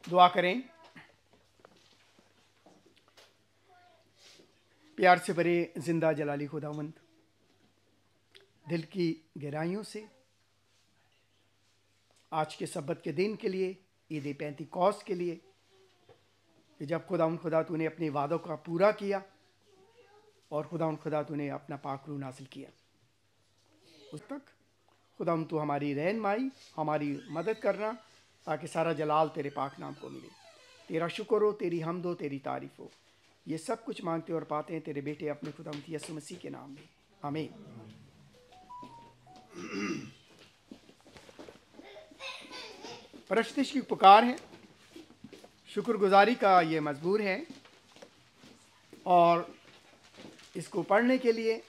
दुआ करें। प्यार से भरे जिंदा जलाली खुदावंद, दिल की गहराइयों से आज के सब्बत के दिन के लिए, ईद पेंतिकोस्त के लिए, कि जब खुदा तूने अपने वादों का पूरा किया और खुदा तूने अपना पाक रूह नाज़िल किया, उस तक खुदा तू हमारी रहनुमाई, हमारी मदद करना, ताकि सारा जलाल तेरे पाक नाम को मिले। तेरा शुक्र हो, तेरी हम्द हो, तेरी तारीफ़ हो। ये सब कुछ मांगते और पाते हैं तेरे बेटे अपने खुदा यीशु मसीह के नाम में, आमीन। परस्तिश की पुकार है, शुक्रगुजारी का ये मजबूर है, और इसको पढ़ने के लिए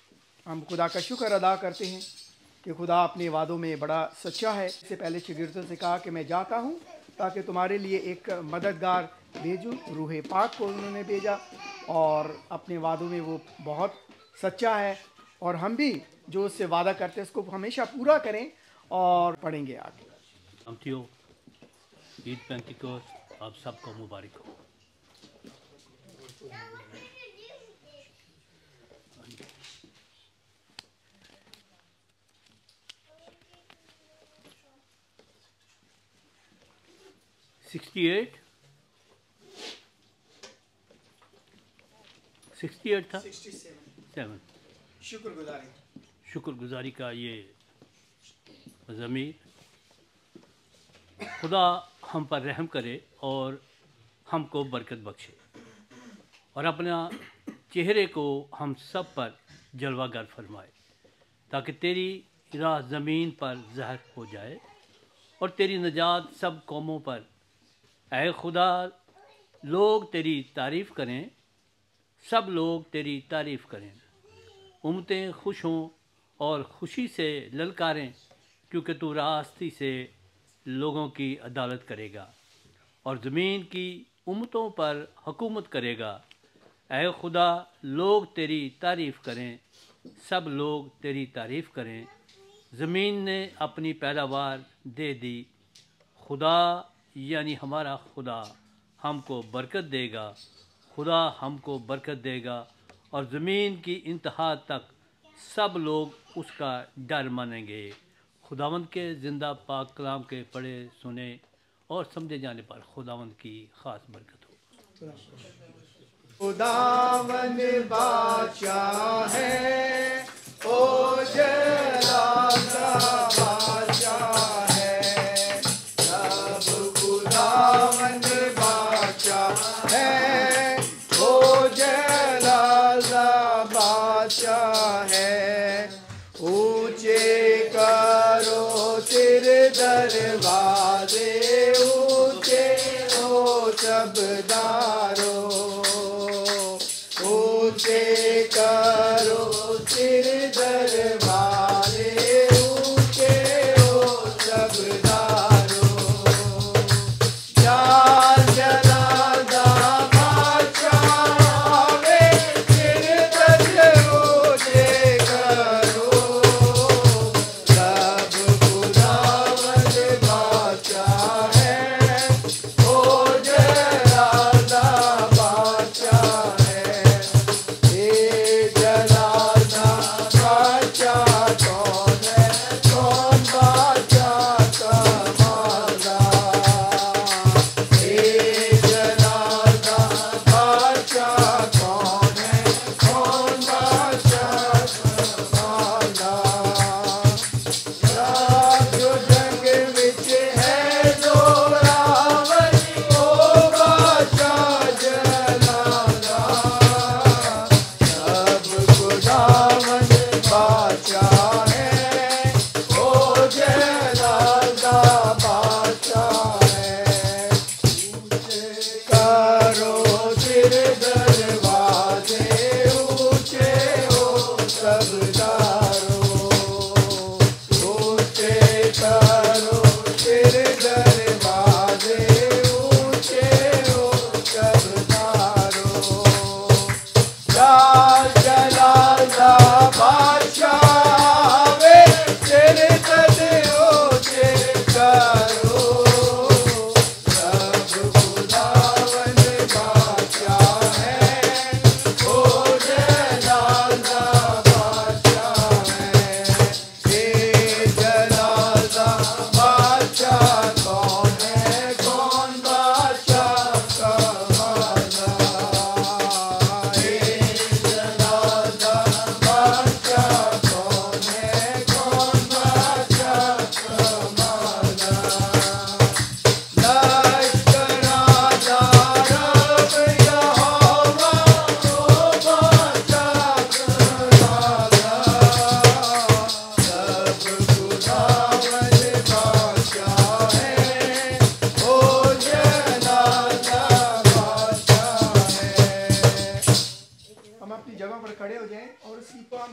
हम खुदा का शुक्र अदा करते हैं कि खुदा अपने वादों में बड़ा सच्चा है। इससे पहले शागिर्दों से कहा कि मैं जाता हूँ ताकि तुम्हारे लिए एक मददगार भेजूँ, रूह पाक को उन्होंने भेजा, और अपने वादों में वो बहुत सच्चा है, और हम भी जो उससे वादा करते हैं उसको हमेशा पूरा करें। और पढ़ेंगे आगे। साथियों, ईद पेंतिकोस्त आप सबको मुबारक हो। सिक्सटी एट था, 7 शुक्रगुजारी का ये ज़मीर। खुदा हम पर रहम करे और हमको बरकत बख्शे, और अपना चेहरे को हम सब पर जलवागर फरमाए, ताकि तेरी राह ज़मीन पर ज़ाहिर हो जाए और तेरी निजात सब कौमों पर। ऐ खुदा, लोग तेरी तारीफ़ करें, सब लोग तेरी तारीफ़ करें। उम्मतें खुश हों और खुशी से ललकारें, क्योंकि तू रास्ती से लोगों की अदालत करेगा और ज़मीन की उम्मतों पर हुकूमत करेगा। ऐ खुदा, लोग तेरी तारीफ़ करें, सब लोग तेरी तारीफ़ करें। ज़मीन ने अपनी पैदावार दे दी। खुदा यानी हमारा खुदा हमको बरकत देगा। खुदा हमको बरकत देगा और ज़मीन की इंतहा तक सब लोग उसका डर मानेंगे। खुदावंद के ज़िंदा पाक कलाम के पढ़े सुने और समझे जाने पर खुदावंद की ख़ास बरकत हो। खुदावंद बादशाह है, ओ जलाला बादशाह है, सब खुदावंद बादशाह है, ओ जलाला बादशाह है। ऊंचे करो सिर दरवाजे, ऊंचे हो सब दारों, ऊंचे करो सिर दरवाजे, ऊंचे हो सब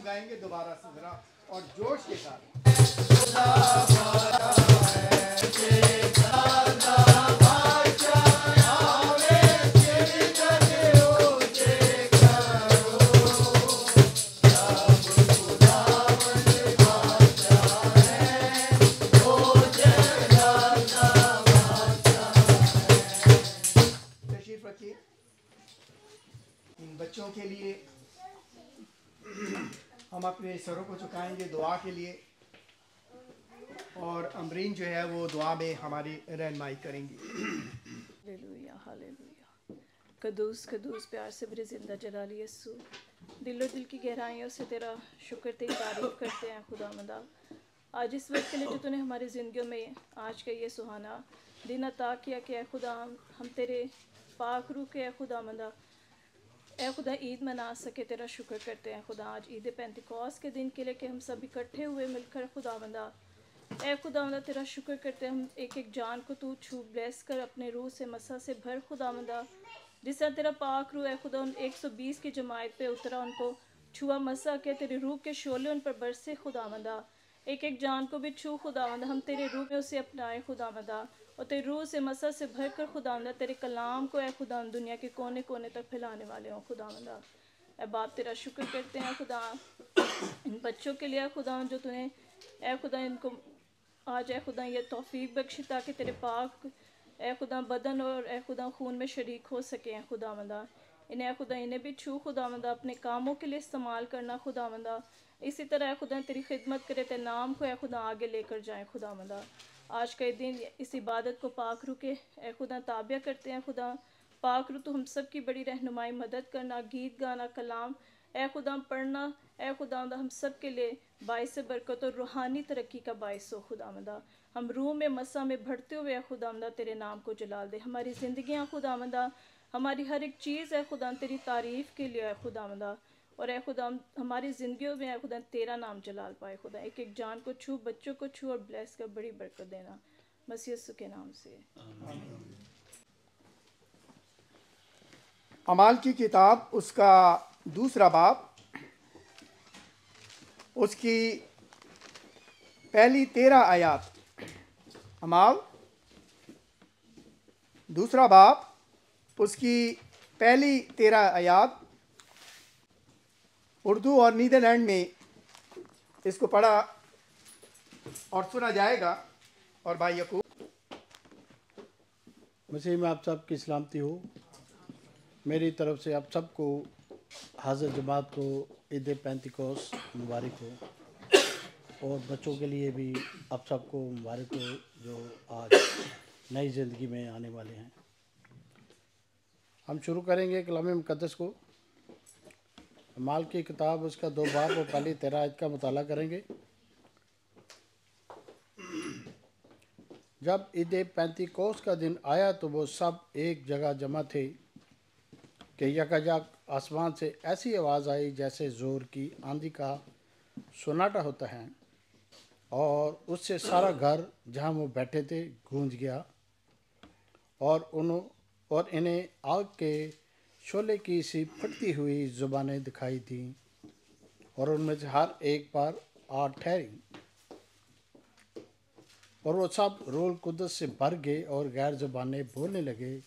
हम गाएंगे दोबारा से जरा और जोश के साथ। तशरीफ रखिए। इन बच्चों के लिए हम अपने सरों को झुकाएंगे दुआ के लिए, और अमरीन जो है वो दुआ में हमारी रहनुमाई करेंगी। Hallelujah hallelujah. कदूस कदूस प्यार से बड़े ज़िंदा जलाली यस्सू, दिलो दिल की गहराइयों से तेरा शुक्र तेरी तारीफ़ करते हैं खुदावंदा। आज इस वक्त के लिए जो तूने हमारी ज़िंदगियों में आज का ये सुहाना दिन अता किया कि ऐ खुदा हम तेरे पाक रूह के ऐ खुदावंदा ऐ खुदा ईद मना सके तेरा शुक्र करते हैं खुदा। आज ईद पेंतिकोस के दिन के लिए कि हम सब इकट्ठे हुए मिलकर खुदावंदा ऐ खुदावंदा तेरा शुक्र करते हैं। हम एक एक जान को तू छू ब्लेस कर अपने रूह से मसा से भर खुदावंदा। जिस तरह तेरा पाक रूह है खुदा उन 120 की जमात पे उतरा, उनको छुआ मसा के तेरे रूह के शोले उन पर बरसे खुदावंदा। एक एक जान को भी छू खुदावंदा, हम तेरे रूह में उसे अपनाए खुदावंदा, और तेरे रूह से मसा से भर कर खुदावंदा तेरे कलाम को ऐ खुदा दुनिया के कोने कोने तक फैलाने वाले हों खुदावंदा। ऐ बाप तेरा शुक्र करते हैं खुदा इन बच्चों के लिए खुदा जो तूने ऐ खुदा इनको आज ऐ खुदा ये तौफीक बख्शी ताकि तेरे पाक ऐ खुदा बदन और ऐ खुदा खून में शरीक हो सके हैं खुदावंदा। इन्हें ऐ खुदा इन्हें भी छू खुदावंदा अपने कामों के लिए इस्तेमाल करना खुदावंदा। इसी तरह ऐ खुदा तेरी खिदमत करे, तेरे नाम को ऐ खुदा आगे लेकर जाएं खुदावंदा। आज का दिन इस इबादत को पाक रू के ऐ खुदा ताबिया करते हैं खुदा। पाक रू तो हम सब की बड़ी रहनुमाई मदद करना, गीत गाना, कलाम ऐ खुदा पढ़ना ऐ खुदावंदा हम सब के लिए बाइस बरकत और रूहानी तरक्की का बाइस हो खुदावंदा। हम रूह में मसा में बढ़ते हुए ऐ खुदावंदा तेरे नाम को जलाल दे। हमारी ज़िंदगियाँ खुदावंदा हमारी हर एक चीज़ है खुदा तेरी तारीफ़ के लिए है खुदावंदा, और ऐ खुदा हमारी ज़िंदगियों में ऐ खुदा तेरा नाम जलाल पाए खुदा। एक एक जान को छू, बच्चों को छू और ब्लेस कर बड़ी बरकत देना मसीह यीशु के नाम से। अमाल की किताब उसका दूसरा बाब उसकी पहली 13 आयत। अमाल दूसरा बाब उसकी पहली 13 आयत। उर्दू और नीदरलैंड में इसको पढ़ा और सुना जाएगा। और भाई यकूब मसीह में आप सब की सलामती हो। मेरी तरफ से आप सबको हाज़िर जमात को ईद पेंतिकोस मुबारक हो, और बच्चों के लिए भी आप सबको मुबारक हो जो आज नई ज़िंदगी में आने वाले हैं। हम शुरू करेंगे कलाम मुक़द्दस को। माल की किताब उसका 2 बाब और पहली 13 आयत का मुताला करेंगे। जब ईद पेंतिकोस का दिन आया तो वो सब एक जगह जमा थे कि यकायक आसमान से ऐसी आवाज़ आई जैसे ज़ोर की आंधी का सुनाटा होता है, और उससे सारा घर जहाँ वो बैठे थे गूंज गया। और इन्हें आग के शोले की सी फटती हुई ज़ुबानें दिखाई थीं, और उनमें से हर एक पर आ ठहरी, और वो सब रूह कुद्दस से भर गए और गैर ज़ुबानें बोलने लगे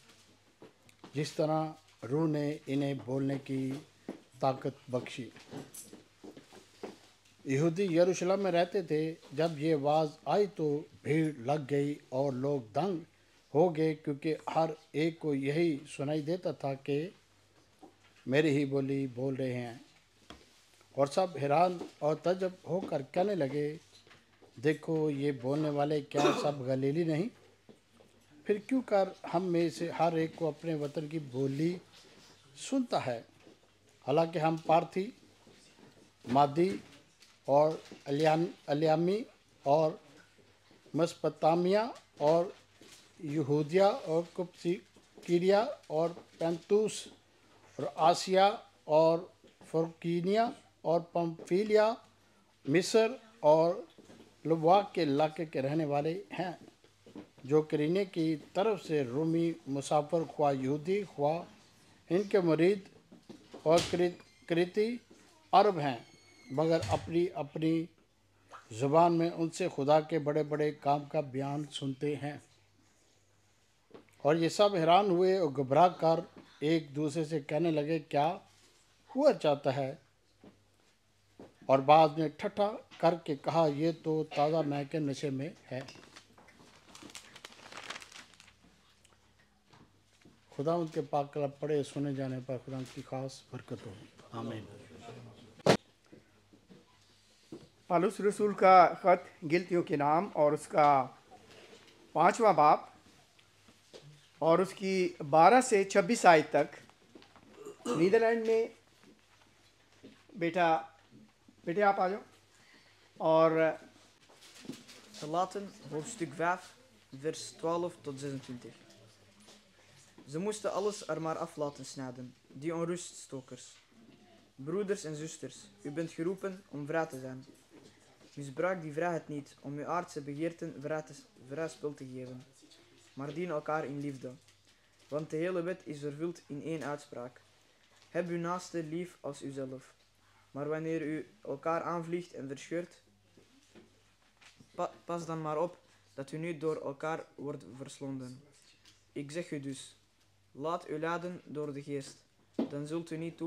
जिस तरह रूह ने इन्हें बोलने की ताकत बख्शी। यहूदी यरूशलेम में रहते थे। जब ये आवाज़ आई तो भीड़ लग गई और लोग दंग हो गए, क्योंकि हर एक को यही सुनाई देता था कि मेरी ही बोली बोल रहे हैं। और सब हैरान और तजब होकर कहने लगे, देखो ये बोलने वाले क्या सब गलीली नहीं? फिर क्यों कर हम में से हर एक को अपने वतन की बोली सुनता है? हालांकि हम पार्थी, मादी और अलियामी और मसपतामिया और यहूदिया और कुप्सिकिरिया और पेंतुस और आसिया और फुरकीनिया और पंफिलिया, मिस्र और लुवाक के इलाके के रहने वाले हैं, जो करीने की तरफ से रूमी मुसाफिर ख्वा यहूदी ख्वा इनके मुरीद और क्रीती अरब हैं। मगर अपनी अपनी ज़ुबान में उनसे खुदा के बड़े बड़े काम का बयान सुनते हैं। और ये सब हैरान हुए और घबरा कर एक दूसरे से कहने लगे, क्या हुआ चाहता है? और बाद में ठट्ठा करके कहा, ये तो ताज़ा मै के नशे में है। खुदा उनके पाक कलाम पढ़े सुने जाने पर खुदा की खास बरकत हो। आमीन। पौलुस रसूल का ख़त गिलतियों के नाम और उसका 5वां बाब और उसकी 12 से 26 आयत तक। नीदरलैंड में बेटे आप आ जाओ। और Galaten, hoofdstuk 5, vers 12 tot 26. Ze moesten alles er maar af laten snijden, die onruststokers. Broeders en zusters, u bent geroepen om vrij te zijn. Misbruik die vrijheid niet om uw aardse begeerten vrij spel te geven, maar dien elkaar in liefde. Want de hele wet is vervuld in één uitspraak. Heb uw naaste lief als uzelf. Maar wanneer u elkaar aanvliegt en verscheurt, pas dan maar op dat u niet door elkaar wordt verslonden. Ik zeg u dus, laat u leiden door de geest, dan zult u niet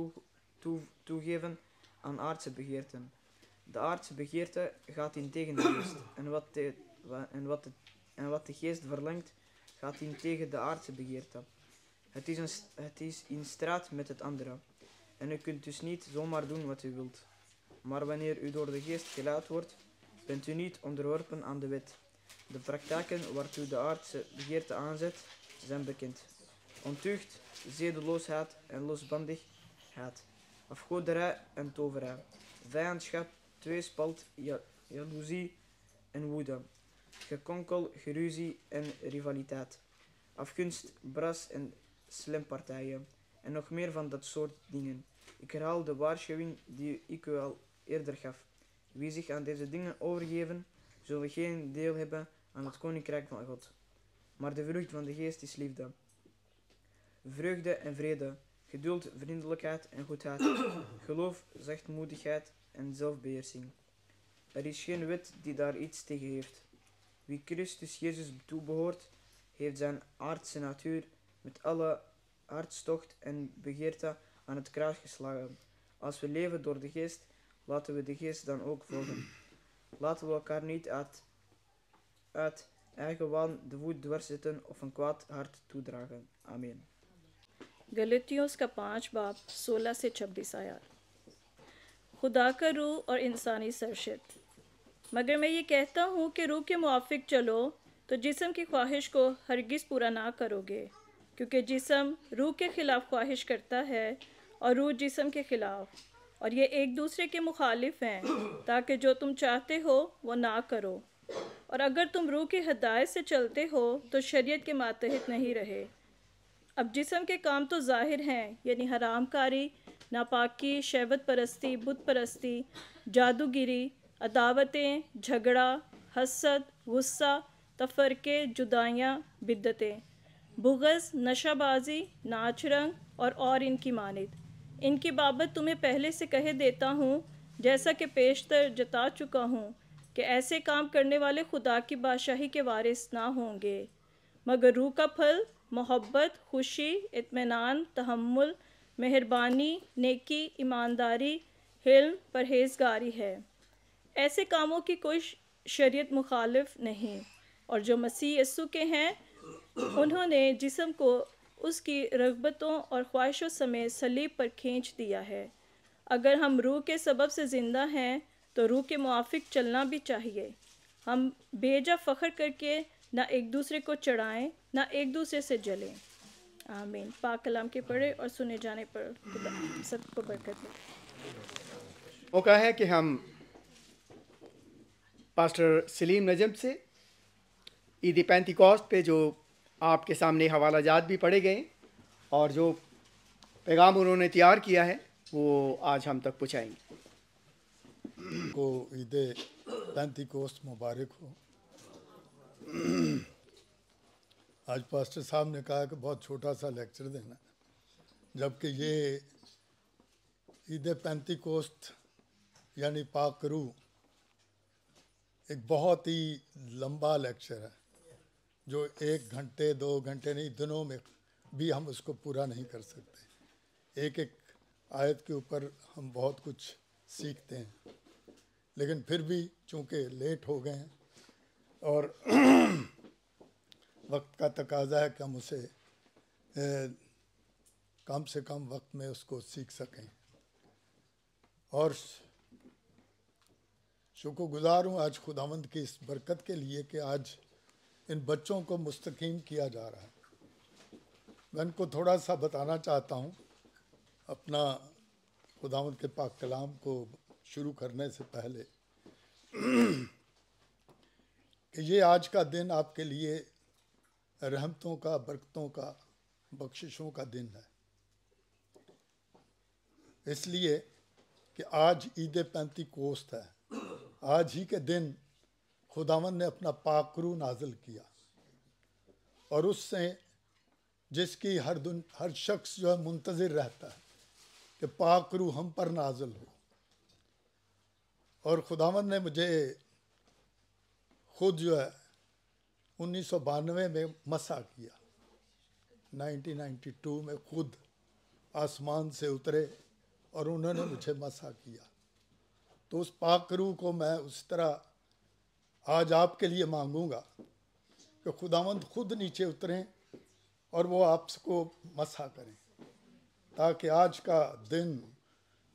toegeven aan aardse begeerten. De aardse begeerte gaat in tegen de geest, en wat de geest verlangt, gaat in tegen de aardse begeerte. Het is in strijd met het andere, en u kunt dus niet zomaar doen wat u wilt. Maar wanneer u door de geest geleid wordt, bent u niet onderworpen aan de wet. De praktijken waartoe de aardse begeerte aanzet, zijn bekend. Ontucht, zedeloosheid en losbandigheid, afgoderij en toverij, vijandschap, tweespalt, jaloezie en woede, gekonkel, geruzie en rivaliteit, afgunst, bras en slempartijen, en nog meer van dat soort dingen. Ik herhaal de waarschuwing die ik u al eerder gaf. Wie zich aan deze dingen overgeven, zullen geen deel hebben aan het koninkrijk van God. Maar de vrucht van de geest is liefde, vreugde en vrede, geduld, vriendelijkheid en goedheid, geloof, zachtmoedigheid en zelfbeheersing. Er is geen wet die daar iets tegen heeft. Wie Christus Jezus toebehoort, heeft zijn aardse natuur met alle hartstocht en begeerte aan het kruis geslagen. Als we leven door de geest, laten we de geest dan ook volgen. Laten we elkaar niet uit eigen waan de voet dwars zetten of een kwaad hart toedragen. Amen. गलतियों का 5 बाब 16 से 26 आयत। खुदा का रूह और इंसानी सरशत। मगर मैं ये कहता हूँ कि रूह के मुआफिक चलो तो जिस्म की ख्वाहिश को हरगिज़ पूरा ना करोगे, क्योंकि जिस्म रूह के ख़िलाफ़ ख्वाहिश करता है और रूह जिस्म के ख़िलाफ़, और ये एक दूसरे के मुखालिफ हैं, ताकि जो तुम चाहते हो वो ना करो। और अगर तुम रूह की हदायत से चलते हो तो शरीयत के मातहत नहीं रहे। अब जिस्म के काम तो ज़ाहिर हैं, यानी हरामकारी, नापाकी, शहवत परस्ती, बुत परस्ती, जादूगिरी, अदावतें, झगड़ा, हसद, गुस्सा, तफरके, जुदाइयाँ, बिद्दतें, बुग़्ज़, नशाबाजी, नाच रंग और इनकी मानिद। इनकी बाबत तुम्हें पहले से कह देता हूँ, जैसा कि पेशतर जता चुका हूँ, कि ऐसे काम करने वाले खुदा की बादशाही के वारिस ना होंगे। मगर रूह का फल मोहब्बत, खुशी, इत्मीनान, तहम्मुल, मेहरबानी, नेकी, ईमानदारी, हिल्म, परहेज़गारी है। ऐसे कामों की कोई शरीयत मुखालिफ नहीं। और जो मसीह यस्सु के हैं, उन्होंने जिस्म को उसकी रग़बतों और ख्वाहिशों समेत सलीब पर खींच दिया है। अगर हम रूह के सबब से ज़िंदा हैं तो रूह के मुआफिक चलना भी चाहिए। हम बेजा फ़ख्र करके ना एक दूसरे को चढ़ाएं, ना एक दूसरे से जलें। आमीन। पाक कलाम के पढ़े और सुने जाने पर खुदा सबको बरकत दे। मौका है कि हम पास्टर सलीम नजम से ईद पेंतिकॉस्ट पे जो आपके सामने हवाला जात भी पढ़े गए और जो पैगाम उन्होंने तैयार किया है वो आज हम तक पहुँचाएंगे। को ईद पेंतिकोस्त मुबारक हो। आज पास्टर साहब ने कहा कि बहुत छोटा सा लेक्चर देना, जबकि ये ईद पेंतिकोस्त यानी पाक रूह एक बहुत ही लंबा लेक्चर है जो 1 घंटे 2 घंटे नहीं, दिनों में भी हम उसको पूरा नहीं कर सकते। एक एक आयत के ऊपर हम बहुत कुछ सीखते हैं, लेकिन फिर भी चूँकि लेट हो गए हैं और वक्त का तकाजा है कि हम उसे कम से कम वक्त में उसको सीख सकें। और शुक्रगुजार हूँ आज खुदावंद की इस बरकत के लिए कि आज इन बच्चों को मुस्तकीम किया जा रहा है। मैं इनको थोड़ा सा बताना चाहता हूँ अपना खुदावंद के पाक कलाम को शुरू करने से पहले कि ये आज का दिन आपके लिए रहमतों का, बरकतों का, बख्शिशों का दिन है। इसलिए कि आज ईद पेंतीकोस्त है। आज ही के दिन खुदावंद ने अपना पाक रूह नाजिल किया और उससे जिसकी हर शख्स जो है मुंतज़िर रहता है कि पाक रूह हम पर नाजिल हो। और खुदावंद ने मुझे खुद जो है 1992 में मसा किया। 1992 में खुद आसमान से उतरे और उन्होंने मुझे मसा किया। तो उस पाक रूह को मैं उस तरह आज आपके लिए मांगूंगा कि खुदावंद खुद नीचे उतरें और वो आपको मसा करें, ताकि आज का दिन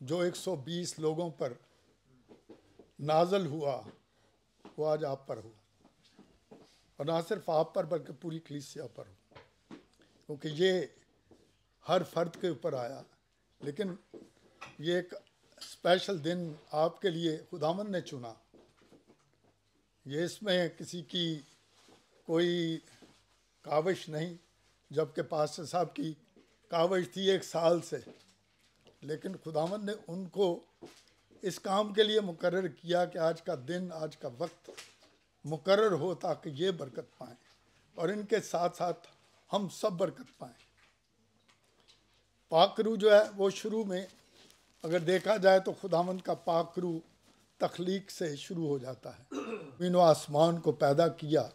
जो 120 लोगों पर नाजल हुआ वो आज आप पर हो, और ना सिर्फ आप पर बल्कि पूरी कलीसिया पर हो, क्योंकि ये हर फर्द के ऊपर आया। लेकिन ये एक स्पेशल दिन आपके लिए खुदावंद ने चुना। ये इसमें किसी की कोई काविश नहीं, जबकि पास्टर साहब की काविश थी 1 साल से, लेकिन खुदावंद ने उनको इस काम के लिए मुकर्रर किया कि आज का दिन, आज का वक्त मुकर्रर हो ताकि ये बरकत पाएँ और इनके साथ साथ हम सब बरकत पाएँ। पाक रूह जो है वो शुरू में अगर देखा जाए तो खुदावंद का पाक रूह तख्लीक से शुरू हो जाता है। ज़मीन व आसमान को पैदा किया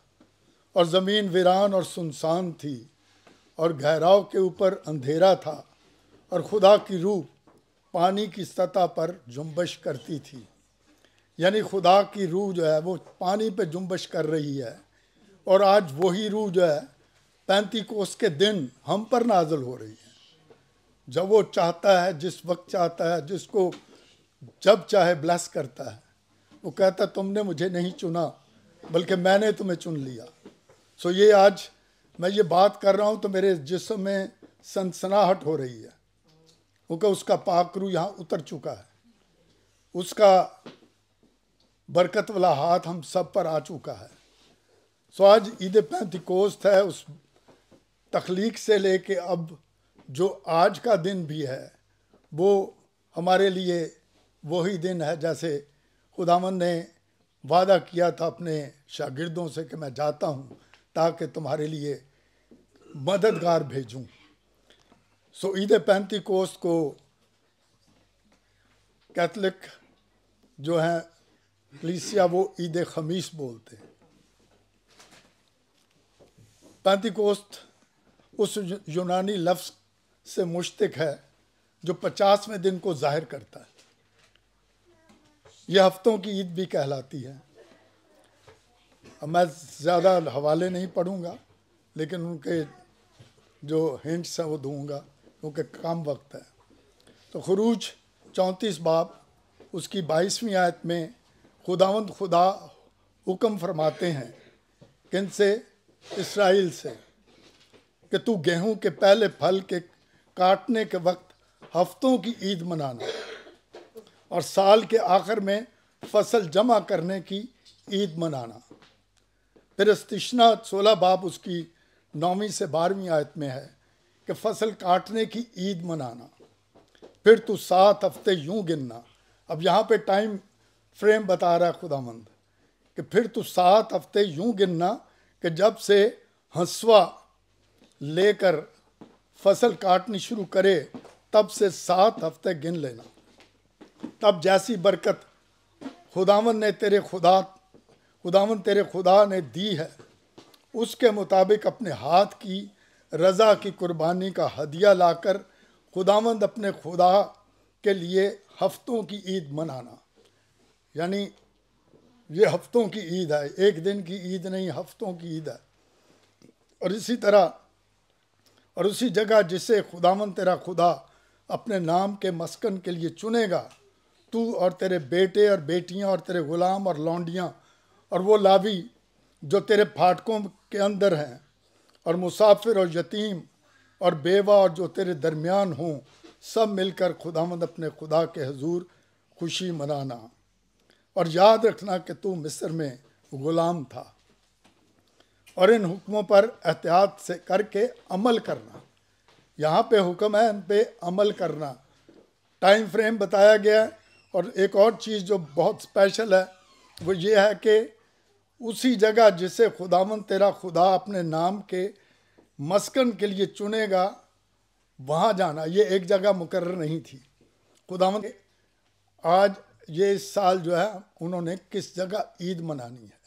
और ज़मीन वीरान और सुनसान थी और गहराव के ऊपर अंधेरा था और खुदा की रूह पानी की सतह पर जुम्बश करती थी। यानी खुदा की रूह जो है वो पानी पे जुम्बश कर रही है। और आज वही रूह जो है पेंतीकोस्त के दिन हम पर नाजल हो रही है। जब वो चाहता है, जिस वक्त चाहता है, जिसको जब चाहे ब्लेस करता है। वो कहता है तुमने मुझे नहीं चुना बल्कि मैंने तुम्हें चुन लिया। सो ये आज मैं ये बात कर रहा हूँ तो मेरे जिस्म में सनसनाहट हो रही है, क्योंकि उसका पाक रूह यहाँ उतर चुका है। उसका बरकत वाला हाथ हम सब पर आ चुका है। सो आज ईद पेंतीकोस्त है। उस तख्लीक से लेके अब जो आज का दिन भी है वो हमारे लिए वही दिन है जैसे खुदावंद ने वादा किया था अपने शागिर्दों से कि मैं जाता हूँ ताकि तुम्हारे लिए मददगार भेजूँ। सो ईद पेंतीकोस्त को कैथलिक जो है कलीसिया वो ईद खमीस बोलते हैं। पेंतीकोस्त उस यूनानी लफ्ज़ से मुश्तिक है जो 50वें दिन को जाहिर करता है। यह हफ्तों की ईद भी कहलाती है। अब मैं ज़्यादा हवाले नहीं पढ़ूंगा, लेकिन उनके जो हिंट्स हैं वो दूंगा क्योंकि कम वक्त है। तो खुरूज 34 बाब उसकी 22वीं आयत में खुदावंद खुदा हुक्म फरमाते हैं किनसे? इस्राइल से, कि तू गेहूं के पहले फल के काटने के वक्त हफ्तों की ईद मनाना और साल के आखिर में फसल जमा करने की ईद मनाना। फिर इस्तिश्ना 16 बाब उसकी 9वीं से 12वीं आयत में है कि फसल काटने की ईद मनाना। फिर तू 7 हफ्ते यूं गिनना। अब यहाँ पे टाइम फ्रेम बता रहा है खुदावंद कि फिर तू 7 हफ्ते यूं गिनना कि जब से हंसवा लेकर फसल काटनी शुरू करे तब से 7 हफ्ते गिन लेना। तब जैसी बरकत खुदावन तेरे खुदा ने दी है, उसके मुताबिक अपने हाथ की रज़ा की कुर्बानी का हदिया लाकर खुदावंद अपने खुदा के लिए हफ्तों की ईद मनाना। यानी ये हफ्तों की ईद है, एक दिन की ईद नहीं, हफ्तों की ईद है। और इसी तरह और उसी जगह जिसे खुदावंद तेरा खुदा अपने नाम के मस्कन के लिए चुनेगा, तू और तेरे बेटे और बेटियां और तेरे गुलाम और लौंडियां और वो लावी जो तेरे फाटकों के अंदर हैं, और मुसाफिर और यतीम और बेवा और जो तेरे दरमियान हों, सब मिलकर खुदावंद अपने खुदा के हुजूर खुशी मनाना। और याद रखना कि तू मिस्र में गुलाम था, और इन हुक्मों पर एहतियात से करके अमल करना। यहाँ पे हुक्म है इन पे अमल करना, टाइम फ्रेम बताया गया है। और एक और चीज़ जो बहुत स्पेशल है वो ये है कि उसी जगह जिसे खुदावंद तेरा खुदा अपने नाम के मस्कन के लिए चुनेगा, वहाँ जाना। ये एक जगह मुकर्रर नहीं थी। खुदावंद आज ये इस साल जो है उन्होंने किस जगह ईद मनानी है,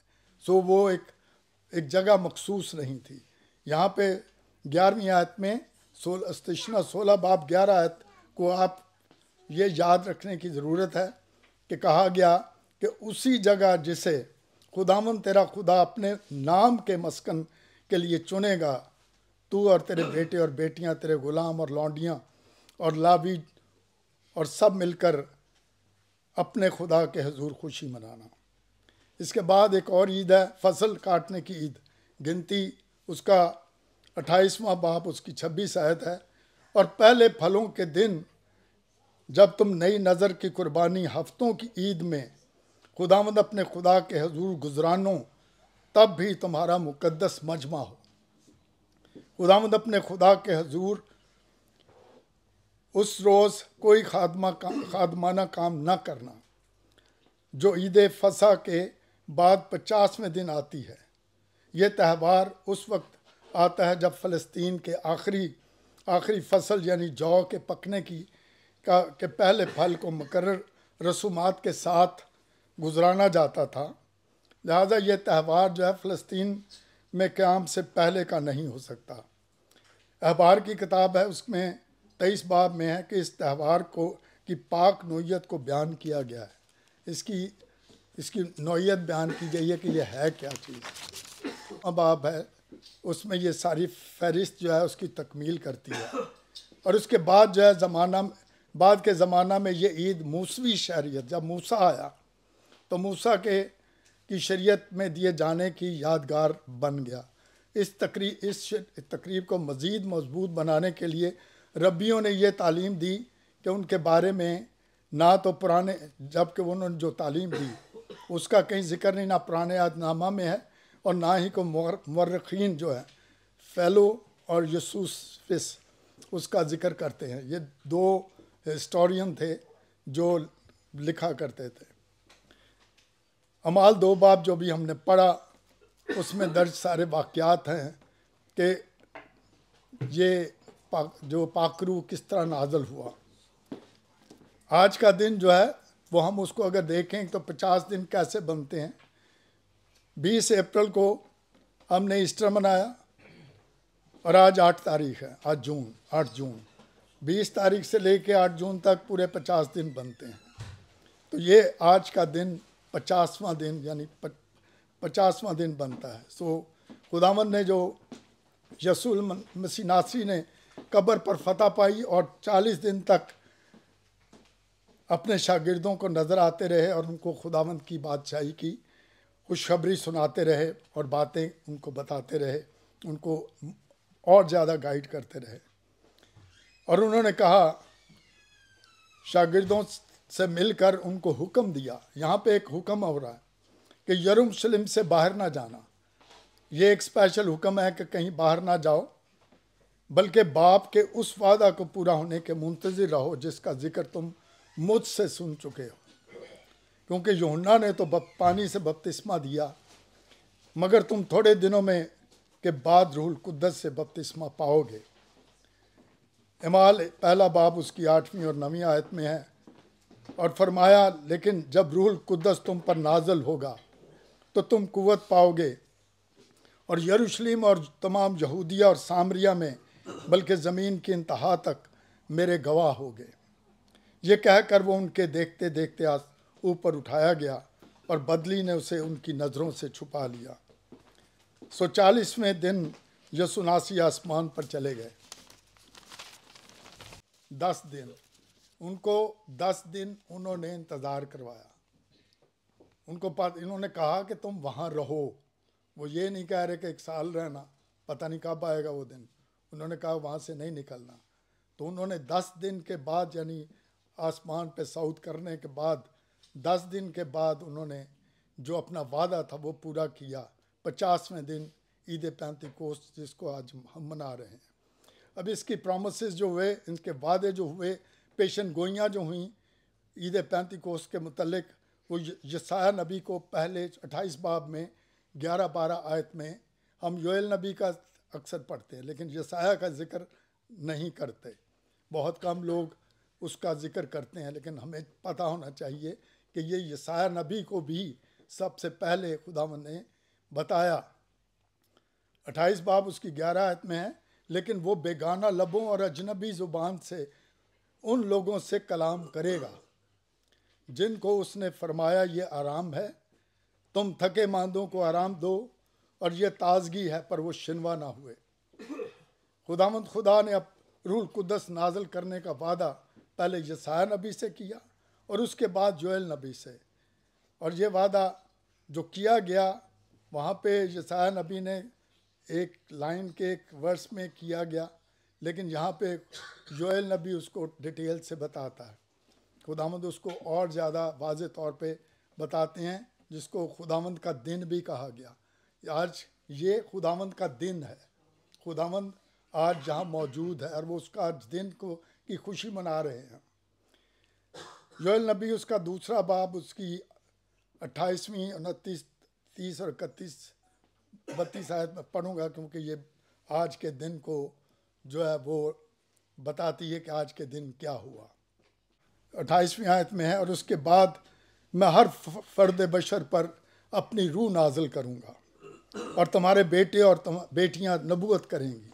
सो वो एक जगह मखसूस नहीं थी। यहाँ पे 11वीं आयत में 16 बाब 11 आयत को आप ये याद रखने की ज़रूरत है कि कहा गया कि उसी जगह जिसे खुदावंद तेरा खुदा अपने नाम के मस्कन के लिए चुनेगा, तू और तेरे बेटे और बेटियां, तेरे गुलाम और लौंडियां और लावी और सब मिलकर अपने खुदा के हुजूर खुशी मनाना। इसके बाद एक और ईद है, फसल काटने की ईद। गिनती उसका 28वां बाब उसकी 26 आयत है। और पहले फलों के दिन जब तुम नई नज़र की कुर्बानी हफ्तों की ईद में खुदावंद अपने खुदा के हुजूर गुजरानो, तब भी तुम्हारा मुकद्दस मजमा हो। खुदावंद अपने खुदा के हुजूर उस रोज़ कोई खादमाना काम न करना, जो ईद फसा के बाद 50वें दिन आती है। यह त्यौहार उस वक्त आता है जब फ़लस्तीन के आखिरी फसल यानी जौ के पकने के पहले फल को मुकर्रर रसूमात के साथ गुजराना जाता था। लिहाजा ये त्यौहार जो है फ़लस्तीन में क़याम से पहले का नहीं हो सकता। अहबार की किताब है, उसमें 23 बाब में है कि इस त्यौहार की पाक नोयत को बयान किया गया है। इसकी नोयत बयान की गई है कि यह है क्या चीज़। बाब है, उसमें ये सारी फहरिस्त जो है उसकी तकमील करती है। और उसके बाद जो है बाद के ज़माना में ये ईद मूसवी शरीयत, जब मूसा आया तो मूसा की शरीयत में दिए जाने की यादगार बन गया। इस तकरीब को मज़ीद मजबूत बनाने के लिए रब्बियों ने यह तालीम दी कि उनके बारे में ना तो पुराने, जबकि उन्होंने जो तालीम दी उसका कहीं जिक्र नहीं, ना पुराने यादनामा में है और ना ही को मुर्रखीन जो है फेलो और यूसुफिस उसका जिक्र करते हैं। ये 2 हिस्टोरियन थे जो लिखा करते थे। अमाल 2 बाब जो भी हमने पढ़ा उसमें दर्ज सारे वाक़यात हैं कि ये जो पाकरू किस तरह नाजल हुआ। आज का दिन जो है वो हम उसको अगर देखें तो 50 दिन कैसे बनते हैं। 20 अप्रैल को हमने ईस्टर मनाया और आज 8 तारीख है, आज 8 जून। 20 तारीख से लेके 8 जून तक पूरे 50 दिन बनते हैं। तो ये आज का दिन 50वां दिन यानी 50वां दिन बनता है। सो खुदावंद ने जो यसूल मसीह नासरी ने कब्र पर फतह पाई और 40 दिन तक अपने शागिर्दों को नज़र आते रहे और उनको खुदावंद की बादशाही की खुशखबरी सुनाते रहे और बातें उनको बताते रहे, उनको और ज़्यादा गाइड करते रहे। और उन्होंने कहा, शागिर्दों से मिलकर उनको हुक्म दिया। यहाँ पे एक हुक्म हो रहा है कि यरूशलेम से बाहर ना जाना। ये एक स्पेशल हुक्म है कि कहीं बाहर ना जाओ, बल्कि बाप के उस वादा को पूरा होने के मुंतज़िर रहो जिसका जिक्र तुम मुझसे सुन चुके हो। क्योंकि यूहन्ना ने तो पानी से बपतिस्मा दिया, मगर तुम थोड़े दिनों में के बाद रूहुल कुद्दस से बपतिस्मा पाओगे। इमाल 1 बाब उसकी 8वीं और 9वीं आयत में है और फरमाया, लेकिन जब रूहुल कुद्दस तुम पर नाजल होगा तो तुम कुव्वत पाओगे और यरूशलेम और तमाम यहूदिया और सामरिया में बल्कि ज़मीन की इंतहा तक मेरे गवाह होगे। ये कहकर वो उनके देखते देखते ऊपर उठाया गया और बदली ने उसे उनकी नज़रों से छुपा लिया। 40वें दिन यीशु मसीह आसमान पर चले गए। 10 दिन उनको 10 दिन उन्होंने इंतज़ार करवाया। इन्होंने कहा कि तुम वहाँ रहो। वो ये नहीं कह रहे कि 1 साल रहना, पता नहीं कब आएगा वो दिन। उन्होंने कहा वहाँ से नहीं निकलना। तो उन्होंने 10 दिन के बाद, यानी आसमान पे सऊद करने के बाद 10 दिन के बाद उन्होंने जो अपना वादा था वो पूरा किया। 50वें दिन ईद पेंतिकोस्त, जिसको आज हम मना रहे हैं। अब इसकी प्रॉमिसेस जो हुए, इनके वादे जो हुए, पेशन गोइयाँ जो हुई ईद पेंतिकोस्त के मुतल्लिक, वो यशायाह नबी को पहले 28 बाब में 11-12 आयत में हम योएल नबी का अक्सर पढ़ते हैं, लेकिन यशायाह का जिक्र नहीं करते। बहुत कम लोग उसका जिक्र करते हैं, लेकिन हमें पता होना चाहिए कि ये यशायाह नबी को भी सबसे पहले खुदावंद ने बताया। 28 बाब उसकी 11 आयत में है, लेकिन वो बेगाना लबों और अजनबी ज़ुबान से उन लोगों से कलाम करेगा जिनको उसने फरमाया ये आराम है, तुम थके मांदों को आराम दो, और ये ताजगी है पर वो शिनवा ना हुए। खुदावंद खुदा ने अब रूहुल कुद्दस नाजल करने का वादा पहले यशायाह नबी से किया और उसके बाद जोएल नबी से। और ये वादा जो किया गया वहाँ पे यशायाह नबी ने एक लाइन के एक वर्स में किया गया, लेकिन यहाँ पे जोएल नबी उसको डिटेल से बताता है। खुदावंद उसको और ज़्यादा वाज़े तौर पे बताते हैं, जिसको खुदावंद का दिन भी कहा गया। आज ये खुदावंद का दिन है। खुदावंद आज जहाँ मौजूद है और वो उसका आज दिन को की खुशी मना रहे हैं। जोएल नबी उसका 2 बाब उसकी 28वीं 29 30 और 31 32 आयत में पढ़ूंगा, क्योंकि ये आज के दिन को जो है वो बताती है कि आज के दिन क्या हुआ। 28वीं आयत में है, और उसके बाद मैं हर फ़र्द बशर पर अपनी रूह नाजिल करूँगा और तुम्हारे बेटे और बेटियाँ नबूवत करेंगी,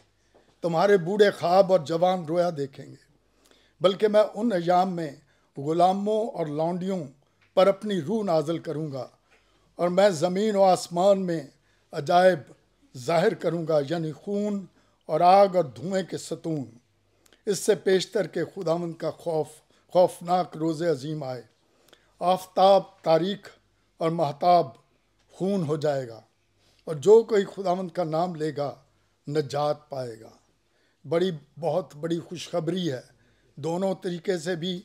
तुम्हारे बूढ़े ख्वाब और जवान रोया देखेंगे। बल्कि मैं उन अयाम में ग़ुलामों और लौंडियों पर अपनी रूह नाजिल करूँगा और मैं ज़मीन व आसमान में अजायब ज़ाहिर करूँगा, यानी खून और आग और धुएँ के सतून। इससे पेशतर के खुदावंद का खौफनाक रोज़ अजीम आए। आफताब तारीख और महताब खून हो जाएगा, और जो कोई खुदावंद का नाम लेगा नजात पाएगा। बहुत बड़ी खुशखबरी है दोनों तरीके से भी,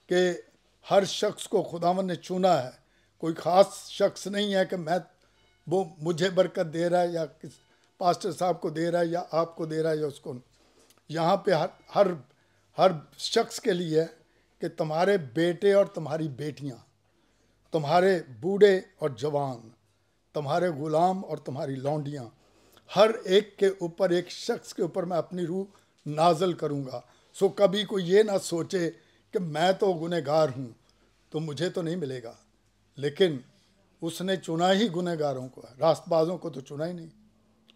कि हर शख्स को खुदावंद ने चुना है। कोई ख़ास शख्स नहीं है कि वो मुझे बरकत दे रहा है या किस पास्टर साहब को दे रहा है या आपको दे रहा है या उसको। यहाँ पे हर शख्स के लिए है कि तुम्हारे बेटे और तुम्हारी बेटियाँ, तुम्हारे बूढ़े और जवान, तुम्हारे ग़ुलाम और तुम्हारी लौंडियाँ, हर एक के ऊपर, एक शख्स के ऊपर मैं अपनी रूह नाजल करूँगा। सो कभी कोई ये ना सोचे कि मैं तो गुनहगार हूँ तो मुझे तो नहीं मिलेगा, लेकिन उसने चुना ही गुनहगारों को है, रास्तबाजों को तो चुना ही नहीं।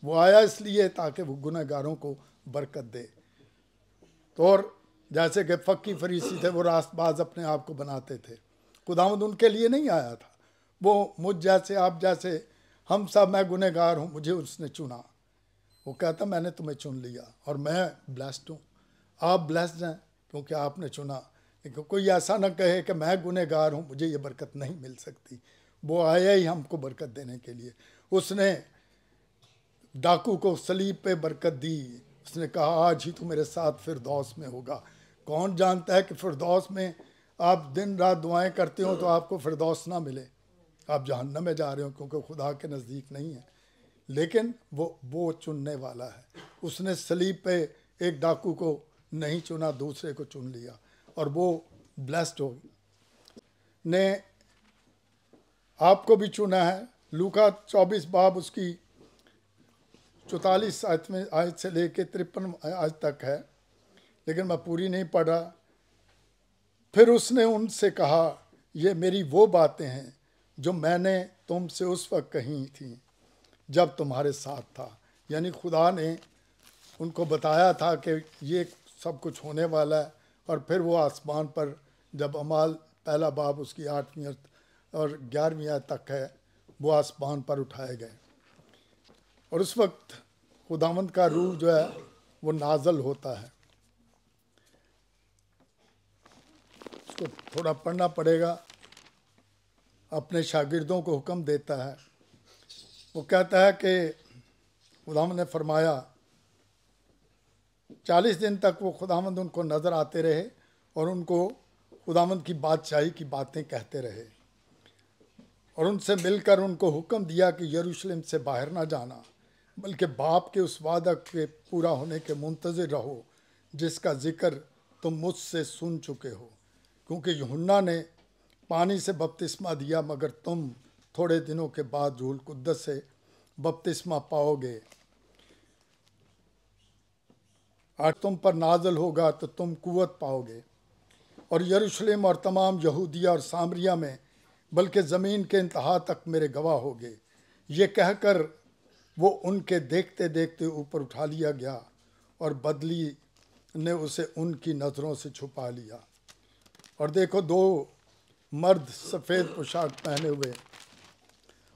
वो आया इसलिए ताकि वो गुनहगारों को बरकत दे। तो और जैसे कि फ़क्की फरीसी थे, वो रास्तबाज अपने आप को बनाते थे। खुदावंद उनके लिए नहीं आया था। वो मुझ जैसे, आप जैसे, हम सब, मैं गुनहगार हूँ, मुझे उसने चुना। वो कहता मैंने तुम्हें चुन लिया और मैं ब्लेस्ड हूँ। आप ब्लेस्ड हैं क्योंकि आपने चुना। कोई ऐसा ना कहे कि मैं गुनहगार हूँ, मुझे ये बरकत नहीं मिल सकती। वो आया ही हमको बरकत देने के लिए। उसने डाकू को सलीब पे बरकत दी। उसने कहा आज ही तू मेरे साथ फिरदौस में होगा। कौन जानता है कि फिरदौस में आप दिन रात दुआएं करते हो तो आपको फिरदौस ना मिले, आप जहन्नम में जा रहे हो, क्योंकि खुदा के नज़दीक नहीं है। लेकिन वो चुनने वाला है। उसने सलीब पे एक डाकू को नहीं चुना, दूसरे को चुन लिया और वो ब्लेस्ड हो ने आपको भी चुना है। लूका 24 बाब उसकी 44 आयत से लेके 53 आयत तक है, लेकिन मैं पूरी नहीं पढ़ रहा। फिर उसने उनसे कहा, ये मेरी वो बातें हैं जो मैंने तुमसे उस वक्त कही थी जब तुम्हारे साथ था। यानी खुदा ने उनको बताया था कि ये सब कुछ होने वाला है। और फिर वो आसमान पर, जब अमाल पहला बाब उसकी 8वीं और 11वीं आयत तक है, वो आसमान पर उठाए गए। और उस वक्त खुदावंद का रूह जो है वो नाजल होता है। उसको थोड़ा पढ़ना पड़ेगा। अपने शागिर्दों को हुक्म देता है। वो कहता है कि खुदावंद ने फरमाया 40 दिन तक वो खुदावंद उनको नज़र आते रहे और उनको खुदावंद की बादशाही की बातें कहते रहे और उनसे मिलकर उनको हुक्म दिया कि यरूशलेम से बाहर ना जाना, बल्कि बाप के उस वादा के पूरा होने के मुंतज़िर रहो जिसका जिक्र तुम मुझसे सुन चुके हो। क्योंकि यूहन्ना ने पानी से बपतिस्मा दिया, मगर तुम थोड़े दिनों के बाद रूहुल कुद्दस से बपतिस्मा पाओगे। और तुम पर नाजल होगा तो तुम कुव्वत पाओगे और यरूशलेम और तमाम यहूदिया और सामरिया में, बल्कि ज़मीन के इंतहा तक मेरे गवाह होगे। ये कहकर वो उनके देखते देखते ऊपर उठा लिया गया और बदली ने उसे उनकी नज़रों से छुपा लिया। और देखो, 2 मर्द सफ़ेद पोशाक पहने हुए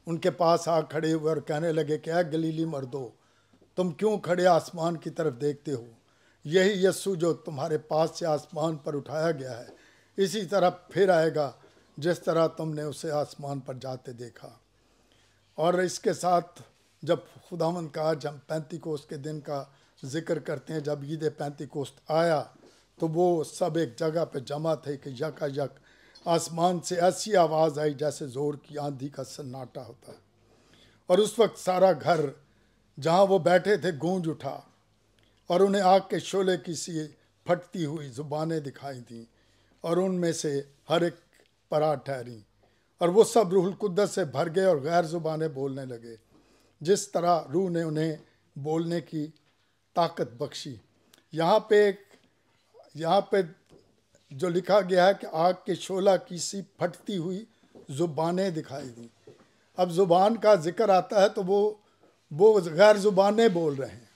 उनके पास आ खड़े हुए और कहने लगे, क्या गलीली मर्दो, तुम क्यों खड़े आसमान की तरफ देखते हो? यही यस्सु जो तुम्हारे पास से आसमान पर उठाया गया है, इसी तरह फिर आएगा जिस तरह तुमने उसे आसमान पर जाते देखा। और इसके साथ जब खुदावंद का आज हम पेंतीकोस्त के दिन का जिक्र करते हैं, जब ईद पेंतीकोस्त आया तो वो सब एक जगह पे जमा थे कि यकायक आसमान से ऐसी आवाज़ आई जैसे ज़ोर की आंधी का सन्नाटा होता है। और उस वक्त सारा घर जहाँ वो बैठे थे गूंज उठा और उन्हें आग के शोले की सी फटती हुई ज़ुबानें दिखाई दी और उनमें से हर एक पर आ ठहरी। और वो सब रूहुल कुद्दस से भर गए और गैर ज़ुबानें बोलने लगे, जिस तरह रूह ने उन्हें बोलने की ताकत बख्शी। यहाँ पे जो लिखा गया है कि आग के शोला की सी फटती हुई ज़ुबानें दिखाई दी। अब ज़ुबान का जिक्र आता है तो वो गैर ज़ुबानें बोल रहे हैं।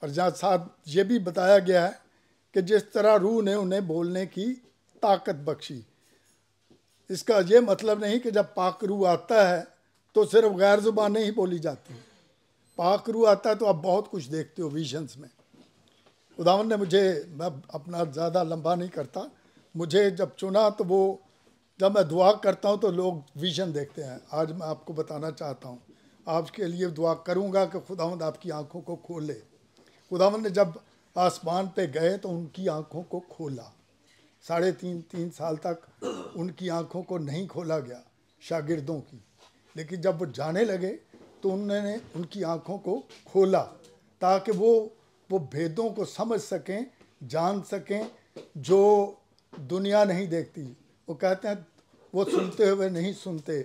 और जहाँ साथ ये भी बताया गया है कि जिस तरह रूह ने उन्हें बोलने की ताकत बख्शी। इसका ये मतलब नहीं कि जब पाक रूह आता है तो सिर्फ गैर ज़ुबानें ही बोली जाती हैं। पाक रूह आता है तो आप बहुत कुछ देखते हो विजन्स में। खुदावंद ने मुझे, मैं अपना ज़्यादा लंबा नहीं करता, मुझे जब चुना तो वो जब मैं दुआ करता हूँ तो लोग विजन देखते हैं। आज मैं आपको बताना चाहता हूँ, आपके लिए दुआ करूँगा कि खुदावंद आपकी आँखों को खोले। खुदावंद ने जब आसमान पे गए तो उनकी आँखों को खोला। 3.5 साल तक उनकी आँखों को नहीं खोला गया शागिर्दों की, लेकिन जब वो जाने लगे तो उन्होंने उनकी आँखों को खोला ताकि वो भेदों को समझ सकें, जान सकें जो दुनिया नहीं देखती। वो कहते हैं वो सुनते हुए नहीं सुनते,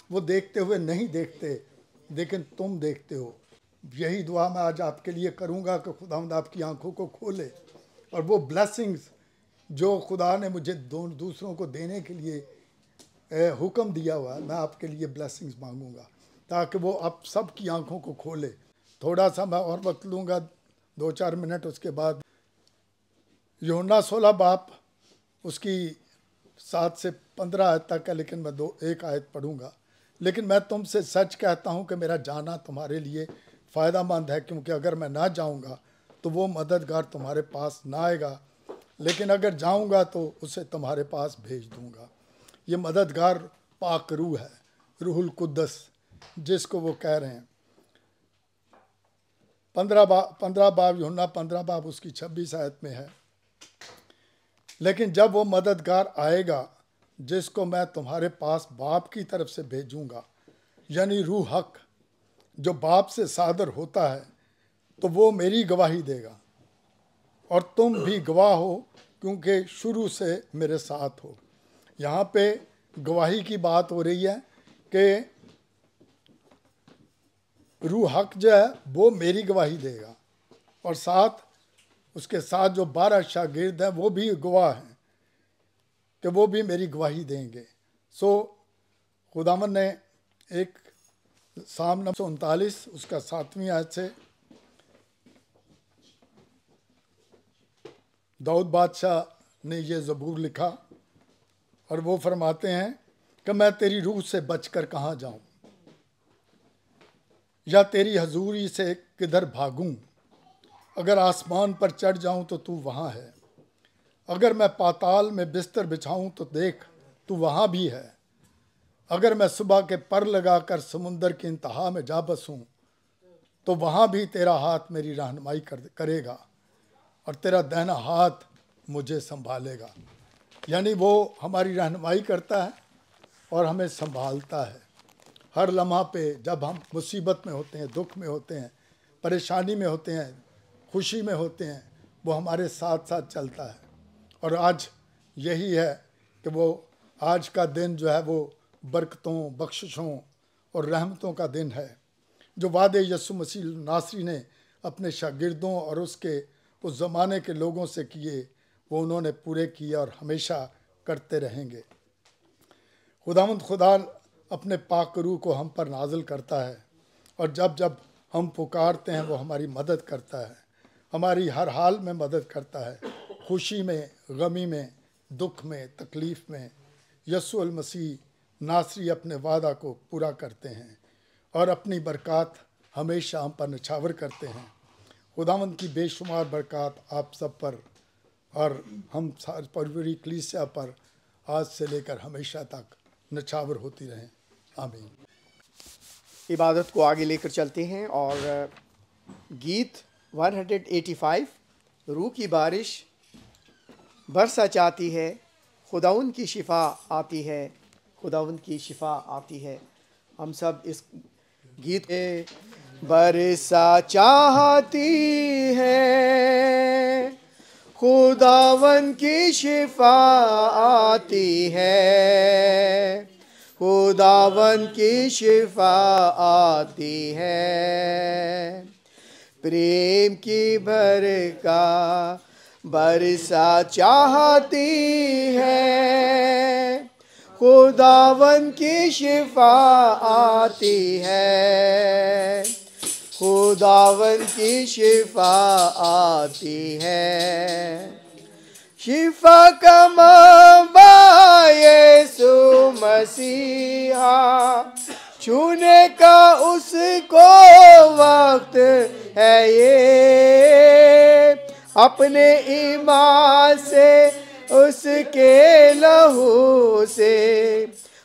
वो देखते हुए नहीं देखते, लेकिन तुम देखते हो। यही दुआ मैं आज आपके लिए करूँगा कि खुदावंद आपकी आंखों को खोले और वो ब्लेसिंग्स जो खुदा ने मुझे दूसरों को देने के लिए हुक्म दिया हुआ है, मैं आपके लिए ब्लेसिंग्स मांगूंगा ताकि वो आप सब की आंखों को खोले। थोड़ा सा मैं और वक्त लूँगा, 2-4 मिनट, उसके बाद यूहन्ना 16 बाब उसकी 7 से 15 आयत तक है, लेकिन मैं 1 आयत पढ़ूंगा। लेकिन मैं तुमसे सच कहता हूँ कि मेरा जाना तुम्हारे लिए फ़ायदामंद है, क्योंकि अगर मैं ना जाऊँगा तो वो मददगार तुम्हारे पास ना आएगा, लेकिन अगर जाऊँगा तो उसे तुम्हारे पास भेज दूँगा। ये मददगार पाक रूह है, रूहुल कुद्दस जिसको वो कह रहे हैं। 15 बाब यूहन्ना 15 बाब उसकी 26 आयत में है, लेकिन जब वो मददगार आएगा जिसको मैं तुम्हारे पास बाप की तरफ से भेजूँगा, यानी रूह हक जो बाप से सादर होता है, तो वो मेरी गवाही देगा और तुम भी गवाह हो क्योंकि शुरू से मेरे साथ हो। यहाँ पे गवाही की बात हो रही है कि रूह हक जो है वो मेरी गवाही देगा और साथ उसके साथ जो 12 शागिर्द हैं वो भी गवाह हैं। कि वो भी मेरी गवाही देंगे। सो खुदावन ने एक साम 939 उसका 7वीं आयत से दाऊद बादशाह ने ये ज़बूर लिखा और वो फरमाते हैं कि मैं तेरी रूह से बचकर कहाँ जाऊं या तेरी हजूरी से किधर भागूं। अगर आसमान पर चढ़ जाऊं तो तू वहाँ है, अगर मैं पाताल में बिस्तर बिछाऊं तो देख तू वहाँ भी है। अगर मैं सुबह के पर लगाकर समुंदर की इंतहा में जा बसूं तो वहाँ भी तेरा हाथ मेरी रहनुमाई करेगा और तेरा दाहिना हाथ मुझे संभालेगा। यानी वो हमारी रहनुमाई करता है और हमें संभालता है हर लम्हा पे। जब हम मुसीबत में होते हैं, दुख में होते हैं, परेशानी में होते हैं, खुशी में होते हैं, वो हमारे साथ साथ चलता है। और आज यही है कि वो आज का दिन जो है वो बरकतों, बख्शिशों और रहमतों का दिन है जो वादे यीशु मसीह नासरी ने अपने शागिर्दों और उसके उस ज़माने के लोगों से किए, वो उन्होंने पूरे किए और हमेशा करते रहेंगे। खुदावंद खुदा अपने पाक रूह को हम पर नाजिल करता है और जब जब हम पुकारते हैं वो हमारी मदद करता है, हमारी हर हाल में मदद करता है, खुशी में, गमी में, दुख में, तकलीफ़ में। यीशु मसीह नासरी अपने वादा को पूरा करते हैं और अपनी बरक़ात हमेशा हम पर निछावर करते हैं। खुदावंद की बेशुमार बरक़ात आप सब पर और हम पूरी कलीसिया पर आज से लेकर हमेशा तक निछावर होती रहें। आमीन। इबादत को आगे लेकर चलते हैं और गीत 185 रूह की बारिश बरसा चाहती है, खुदाउन की शिफा आती है, खुदाउन की शिफा आती है। हम सब इस गीत के बरसा चाहती है, खुदावन की शिफा आती है, खुदावन की शिफा आती है। प्रेम की बरका बरसा चाहती है, खुदावन की शिफा आती है, खुदावन की शिफा आती है। शिफा का मौका यीशु मसीहा, छूने का उसको वक्त है ये, अपने ईमान से उसके लहू से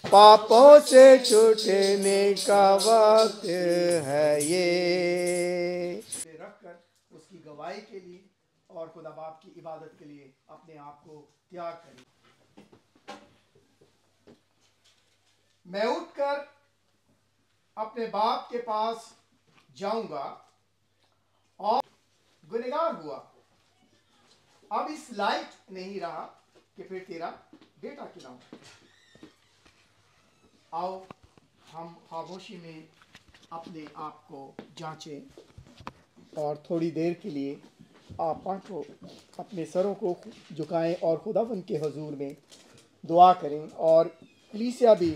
पापों से छूटने का वक्त है ये। रखकर उसकी गवाही के लिए और खुदा बाप की इबादत के लिए अपने आप को तैयार करें। मैं उठकर अपने बाप के पास जाऊंगा और गुनहगार हुआ, अब इस लायक नहीं रहा कि फिर तेरा बेटा खिलाऊं। आओ हम खामोशी में अपने आप को जांचें और थोड़ी देर के लिए आप आंखों अपने सरों को झुकाएं और खुदावंद के हुजूर में दुआ करें। और कलीसिया भी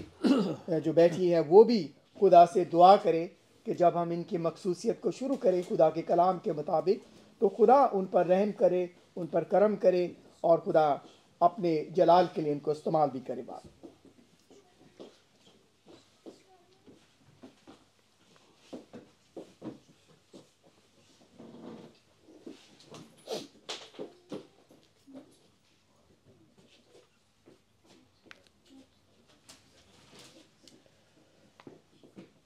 जो बैठी है वो भी खुदा से दुआ करें कि जब हम इनकी मखसूसियत को शुरू करें खुदा के कलाम के मुताबिक, तो खुदा उन पर रहम करे, उन पर करम करे और खुदा अपने जलाल के लिए इनको इस्तेमाल भी करे। बात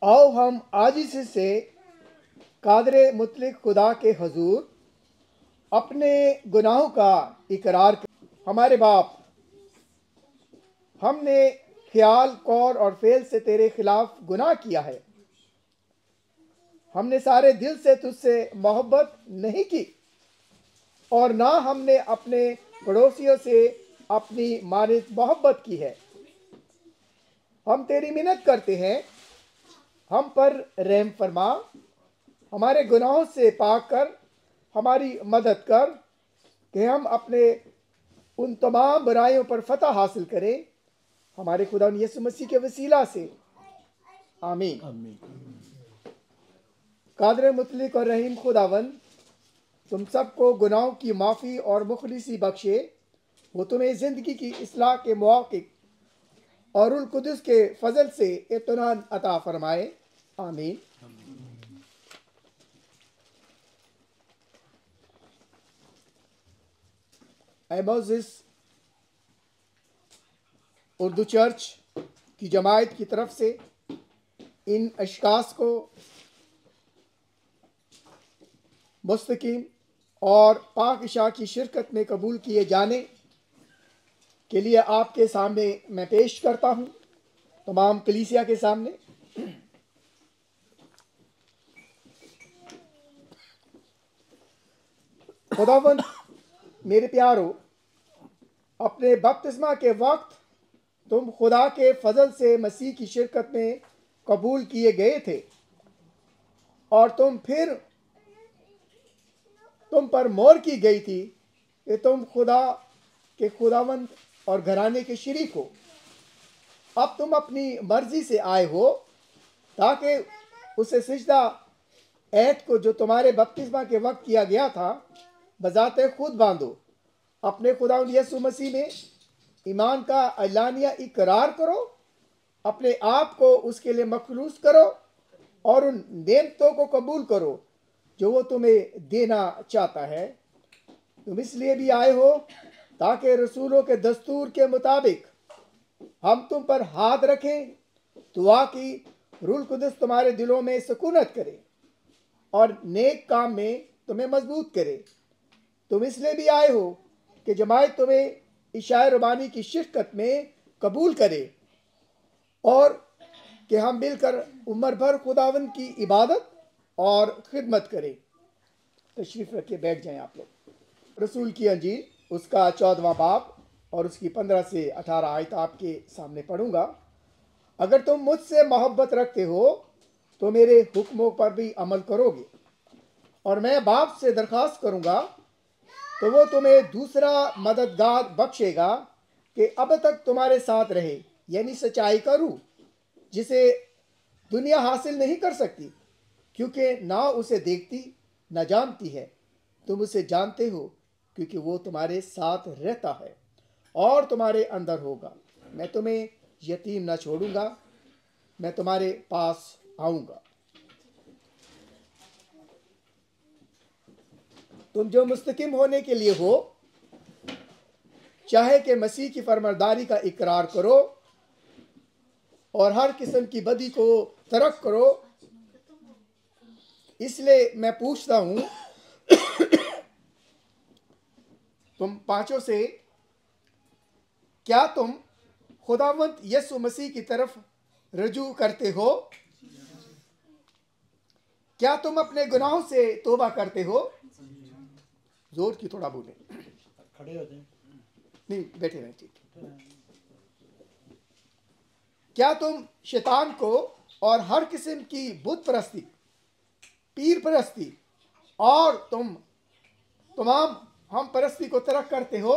आओ हम आजिज़ी से कादरे मुतलिक खुदा के हुजूर अपने गुनाहों का इकरार करें। हमारे बाप, हमने ख्याल, कौल और फेल से तेरे खिलाफ गुनाह किया है। हमने सारे दिल से तुझसे मोहब्बत नहीं की और ना हमने अपने पड़ोसियों से अपनी मानित मोहब्बत की है। हम तेरी मिन्नत करते हैं, हम पर रहम फरमा, हमारे गुनाहों से पाक कर हमारी मदद कर कि हम अपने उन तमाम बुराइयों पर फतह हासिल करे, हमारे खुदा यीशु मसीह के वसीला से, आमीन। कादिर मुतलिक और रहीम खुदावन तुम सबको गुनाहों की माफ़ी और मुखलिसी बख्शे, वो तुम्हें ज़िंदगी की इस्लाह के मौके और उल कुदस के फजल से इत्मीनान अता फरमाए, आमीन। मोज़ेस उर्दू चर्च की जमायत की तरफ से इन अशखास को मुस्तकीम और पाक इशा की शिरकत में कबूल किए जाने के लिए आपके सामने मैं पेश करता हूँ, तमाम कलीसिया के सामने। खुदावंद मेरे प्यारो, अपने बपतिस्मा के वक्त तुम खुदा के फजल से मसीह की शिरकत में कबूल किए गए थे और तुम पर मोहर की गई थी कि तुम खुदा के खुदावंद और घराने के शरीक हो। अब तुम अपनी मर्जी से आए हो ताकि उसे सिजदा ऐत को जो तुम्हारे बपतिस्मा के वक्त किया गया था बजाते खुद बांधो। अपने खुदावंद यीशु मसीह में ईमान का एलानिया इकरार करो, अपने आप को उसके लिए मखलूस करो और उन नेमतों को कबूल करो जो वो तुम्हें देना चाहता है। तुम इसलिए भी आए हो ताकि रसूलों के दस्तूर के मुताबिक हम तुम पर हाथ रखें, दुआ की रूह कुदस तुम्हारे दिलों में सुकूनत करे और नेक काम में तुम्हें मजबूत करे। तुम इसलिए भी आए हो कि जमायत तुम्हें इशाए रबानी की शिरकत में कबूल करे और कि हम मिलकर उम्र भर खुदावन की इबादत और खिदमत करें। तशरीफ़ रखिए, बैठ जाएं आप लोग। रसूल की अंजील उसका 14वां बाब और उसकी 15 से 18 आयत आपके सामने पढ़ूंगा। अगर तुम मुझसे मोहब्बत रखते हो तो मेरे हुक्मों पर भी अमल करोगे और मैं बाप से दरख्वास्त करूंगा तो वो तुम्हें दूसरा मददगार बख्शेगा कि अब तक तुम्हारे साथ रहे, यानी सच्चाई का रूह, जिसे दुनिया हासिल नहीं कर सकती क्योंकि ना उसे देखती ना जानती है। तुम उसे जानते हो क्योंकि वो तुम्हारे साथ रहता है और तुम्हारे अंदर होगा। मैं तुम्हें यतीम ना छोड़ूंगा, मैं तुम्हारे पास आऊंगा। तुम जो मुस्तकिम होने के लिए हो, चाहे कि मसीह की फरमाबरदारी का इकरार करो और हर किस्म की बदी को तर्क करो। इसलिए मैं पूछता हूं तुम पांचों से, क्या तुम खुदावंद यीशु मसीह की तरफ रजू करते हो? क्या तुम अपने गुनाहों से तौबा करते हो? जोर की थोड़ा बोले, खड़े हो जाए, नहीं बैठे रहें, ठीक। क्या तुम शैतान को और हर किस्म की बुत परस्ती, पीर परस्ती और तमाम हम परस्ती को तरक करते हो?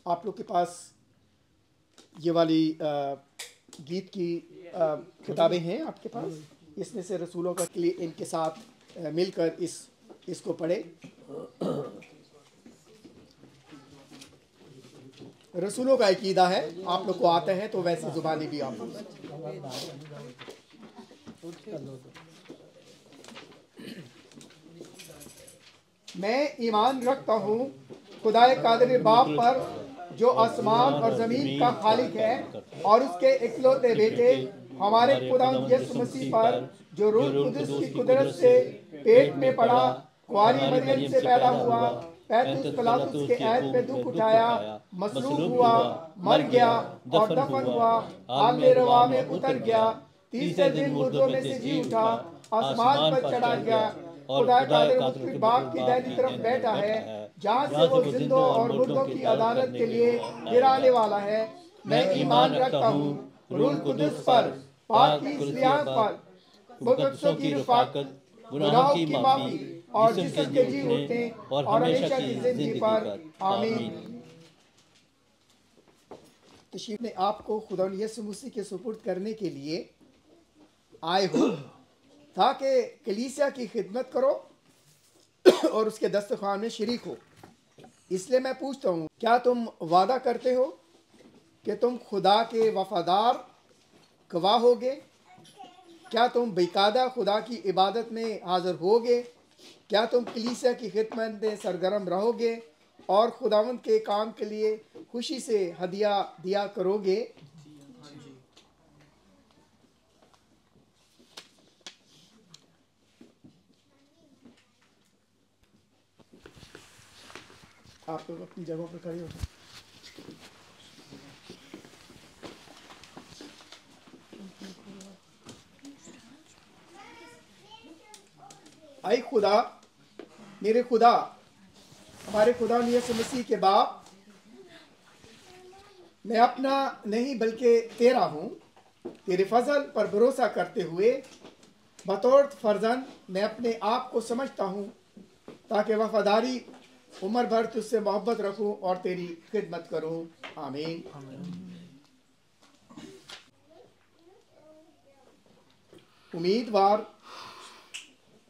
आप लोग के पास ये वाली गीत की किताबें हैं आपके पास, इसमें से रसूलों का के लिए इनके साथ मिलकर इसको पढ़े। रसूलों का अकीदा है, आप लोग को आता है तो वैसी जुबानी भी आप लोग। मैं ईमान रखता हूँ खुदाए कादिर बाप पर जो आसमान और ज़मीन का खालिक है और उसके इकलौते बेटे हमारे खुदा यीशु मसीह पर जो रूह कुदस की कुदरत से पेट में पड़ा, कुआरी मरियम से पैदा हुआ, पैंतुस पिलातुस के ऐद में दुख उठाया, मसलूब हुआ, मर गया और दफन हुआ, आलमे रवा में उतर गया, तीसरे दिन मुर्दों में से जी उठा, आसमान पर चढ़ा गया, खुदा कादिर मुतलक बाप की दाहिनी तरफ बैठा है, जहाँ से वो जिंदों और मुर्दों की अदालत के लिए गिराने वाला है। मैं ईमान रखता हूँ रूह कुदस पर, पाक की इस्लाह पर, मुकद्दसों की रफ़ाकत, गुनाहों की माफ़ी और जिस्म के जी उठने और हमेशा की ज़िंदगी पर। आमीन। तशरीफ ने आपको खुदा यीशु मसीह के सुपुर्द करने के लिए आए हो ताकि कलीसिया की खिदमत करो और उसके दस्तखान में शरीक हो। इसलिए मैं पूछता हूँ, क्या तुम वादा करते हो कि तुम खुदा के वफादार गवाह होगे? क्या तुम बेकायदा खुदा की इबादत में हाज़िर होगे? क्या तुम कलीसिया की खिदमत में सरगर्म रहोगे और खुदावंद के काम के लिए खुशी से हदिया दिया करोगे? आप लोग अपनी जगहों पर खड़े हो। आई खुदा, मेरे खुदा, हमारे खुदा यीशु मसीह के बाप, मैं अपना नहीं बल्कि तेरा हूँ। तेरे फजल पर भरोसा करते हुए बतौर फर्जंद मैं अपने आप को समझता हूँ ताकि वफादारी उम्र भर तुझसे मोहब्बत रखूं और तेरी खिदमत करूं। आमीन। उम्मीदवार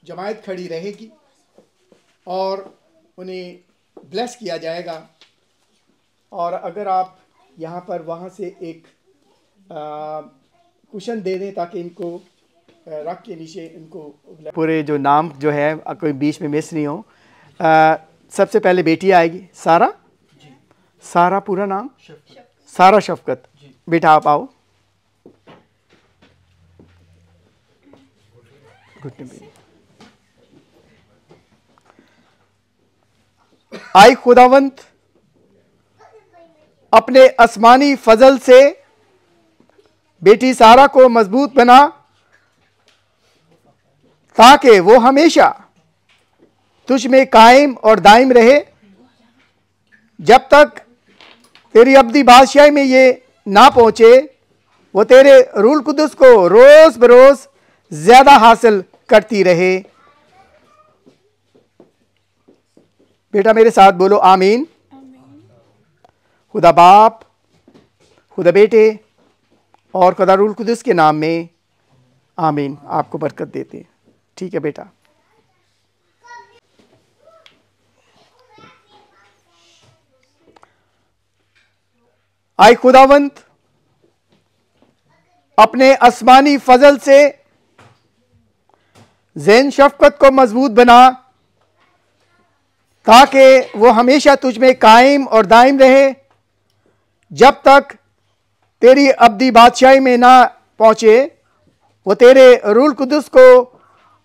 जमायत खड़ी रहेगी और उन्हें ब्लेस किया जाएगा। और अगर आप यहाँ पर वहाँ से एक कुशन दे दें ताकि इनको रख के नीचे इनको पूरे जो नाम जो है कोई बीच में मिस नहीं हो। सबसे पहले बेटी आएगी सारा। सारा पूरा नाम सारा शफकत। बेटा आप आओ। आई खुदावंत अपने आसमानी फजल से बेटी सारा को मजबूत बना ताकि वो हमेशा तुझ में कायम और दायम रहे, जब तक तेरी अब्दी बादशाही में ये ना पहुंचे वो तेरे रूल कुदस को रोज बरोज ज्यादा हासिल करती रहे। बेटा मेरे साथ बोलो आमीन। खुदा बाप, खुदा बेटे और खुदा रूल कुदस के नाम में आमीन। आपको बरकत देते। ठीक है बेटा। आई खुदावंत अपने आसमानी फजल से ज़ैन शफकत को मजबूत बना ताकि वो हमेशा तुझ में कायम और दायम रहे, जब तक तेरी अब्दी बादशाही में ना पहुंचे वो तेरे रूल कुदस को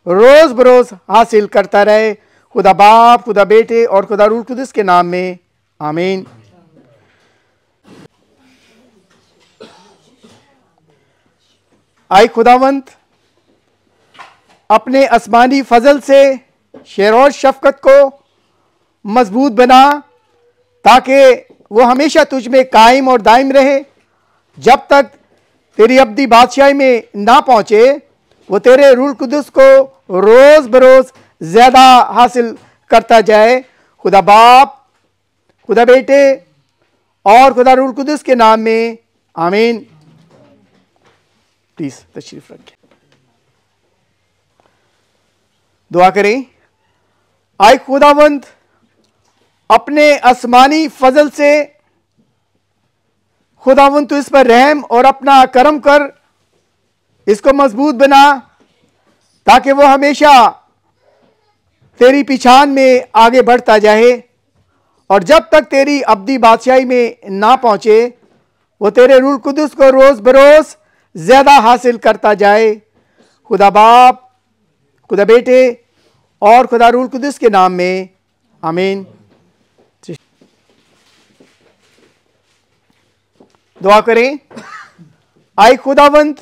रोज बरोज हासिल करता रहे। खुदा बाप, खुदा बेटे और खुदा रूल कुदस के नाम में आमीन। आई खुदावंत अपने आसमानी फजल से शेर और शफकत को मजबूत बना ताकि वो हमेशा तुझ में कायम और दायम रहे, जब तक तेरी अब्दी बादशाही में ना पहुंचे वो तेरे रूल कुदस को रोज बरोज ज्यादा हासिल करता जाए। खुदा बाप, खुदा बेटे और खुदा रूल कुदस के नाम में आमीन। प्लीज तशरीफ रखें। दुआ करें। आए खुदावंद अपने आसमानी फजल से खुदावंद तो इस पर रहम और अपना करम कर, इसको मजबूत बना ताकि वो हमेशा तेरी पिछान में आगे बढ़ता जाए, और जब तक तेरी अब्दी बादशाही में ना पहुंचे वो तेरे रूल कुदस को रोज बरोज ज्यादा हासिल करता जाए। खुदा बाप, खुदा बेटे और खुदा रूल कुदस के नाम में आमीन। दुआ करें। आए खुदावंद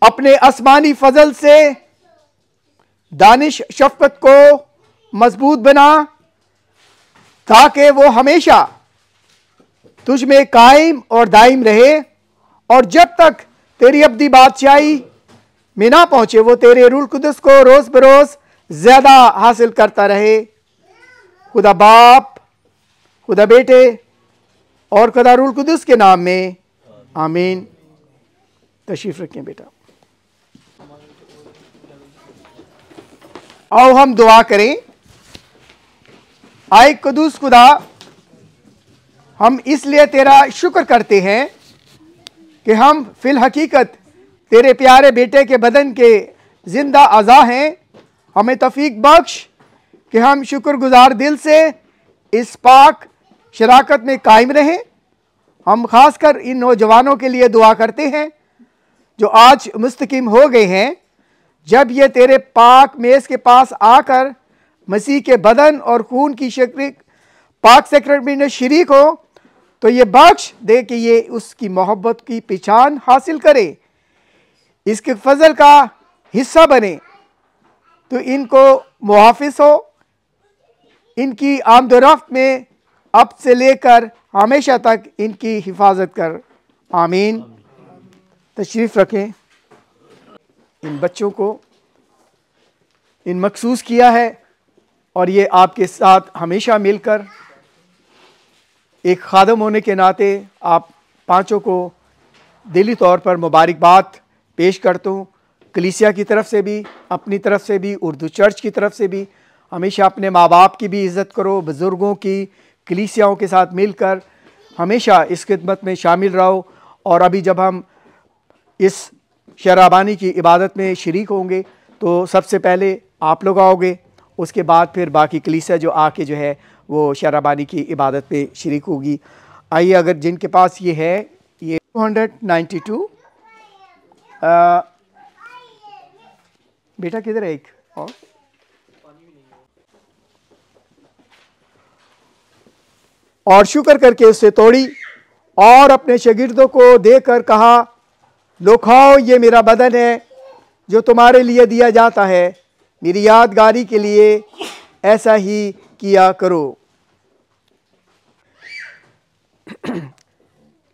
अपने आसमानी फजल से दानिश शफकत को मजबूत बना ताकि वो हमेशा तुझ में कायम और दायम रहे, और जब तक तेरी अब्दी बादशाही में ना पहुंचे, वो तेरे रूह कुदस को रोज बरोज ज्यादा हासिल करता रहे। खुदा बाप, खुदा बेटे और खुदा रूह कुदस के नाम में आमीन। तशरीफ रखें बेटा। आओ हम दुआ करें। आए कुदूस खुदा, हम इसलिए तेरा शुक्र करते हैं कि हम फिल हकीकत तेरे प्यारे बेटे के बदन के जिंदा अज़ा हैं। हमें तौफीक बख्श कि हम शुक्रगुजार दिल से इस पाक शराकत में कायम रहें। हम खासकर इन नौजवानों के लिए दुआ करते हैं जो आज मुस्तकीम हो गए हैं। जब ये तेरे पाक मेज़ के पास आकर मसीह के बदन और खून की पाक सेक्रेटरी में शरीक हो, तो ये बख्श दे कि ये उसकी मोहब्बत की पहचान हासिल करे, इसके फजल का हिस्सा बने। तो इनको मुहाफिज हो, इनकी आमदोरफ्त में अब से लेकर हमेशा तक इनकी हिफाजत कर। आमीन। तशरीफ़ रखें। इन बच्चों को इन मखसूस किया है और ये आपके साथ हमेशा मिलकर एक खादम होने के नाते आप पांचों को दिली तौर पर मुबारकबाद पेश करता हूँ। कलीसिया की तरफ से भी, अपनी तरफ से भी, उर्दू चर्च की तरफ से भी। हमेशा अपने माँ बाप की भी इज़्ज़त करो, बुज़ुर्गों की, कलीसियाओं के साथ मिलकर हमेशा इस खिदमत में शामिल रहो। और अभी जब हम इस शराबानी की इबादत में शरीक होंगे तो सबसे पहले आप लोग आओगे, उसके बाद फिर बाकी कलीसिया जो आके जो है वो शराबानी की इबादत में शरीक होगी। आइए, अगर जिनके पास ये है, ये 292 बेटा किधर है? एक और शुक्र करके उससे तोड़ी और अपने शागिर्दों को देकर कहा, लो खाओ, ये मेरा बदन है जो तुम्हारे लिए दिया जाता है। मेरी यादगारी के लिए ऐसा ही किया करो।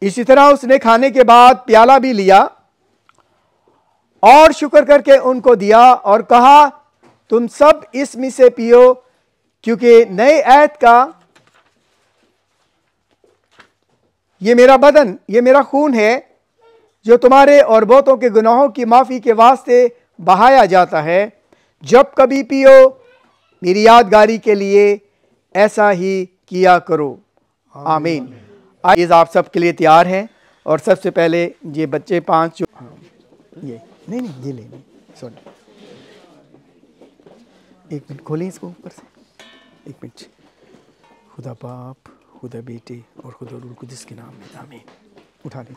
इसी तरह उसने खाने के बाद प्याला भी लिया और शुक्र करके उनको दिया और कहा, तुम सब इसमें से पियो, क्योंकि नए ऐत का ये मेरा बदन, ये मेरा खून है जो तुम्हारे और बहुतों के गुनाहों की माफ़ी के वास्ते बहाया जाता है। जब कभी पियो मेरी यादगारी के लिए ऐसा ही किया करो। आमीन। आइए, आप सब के लिए तैयार हैं। और सबसे पहले ये बच्चे 5 जो ये नहीं ये ले सॉरी, एक मिनट खोलें इसको ऊपर से, एक मिनट। खुदा बाप, खुदा बेटे और खुदा रूह कुदस के नाम में आमीन। उठा लें।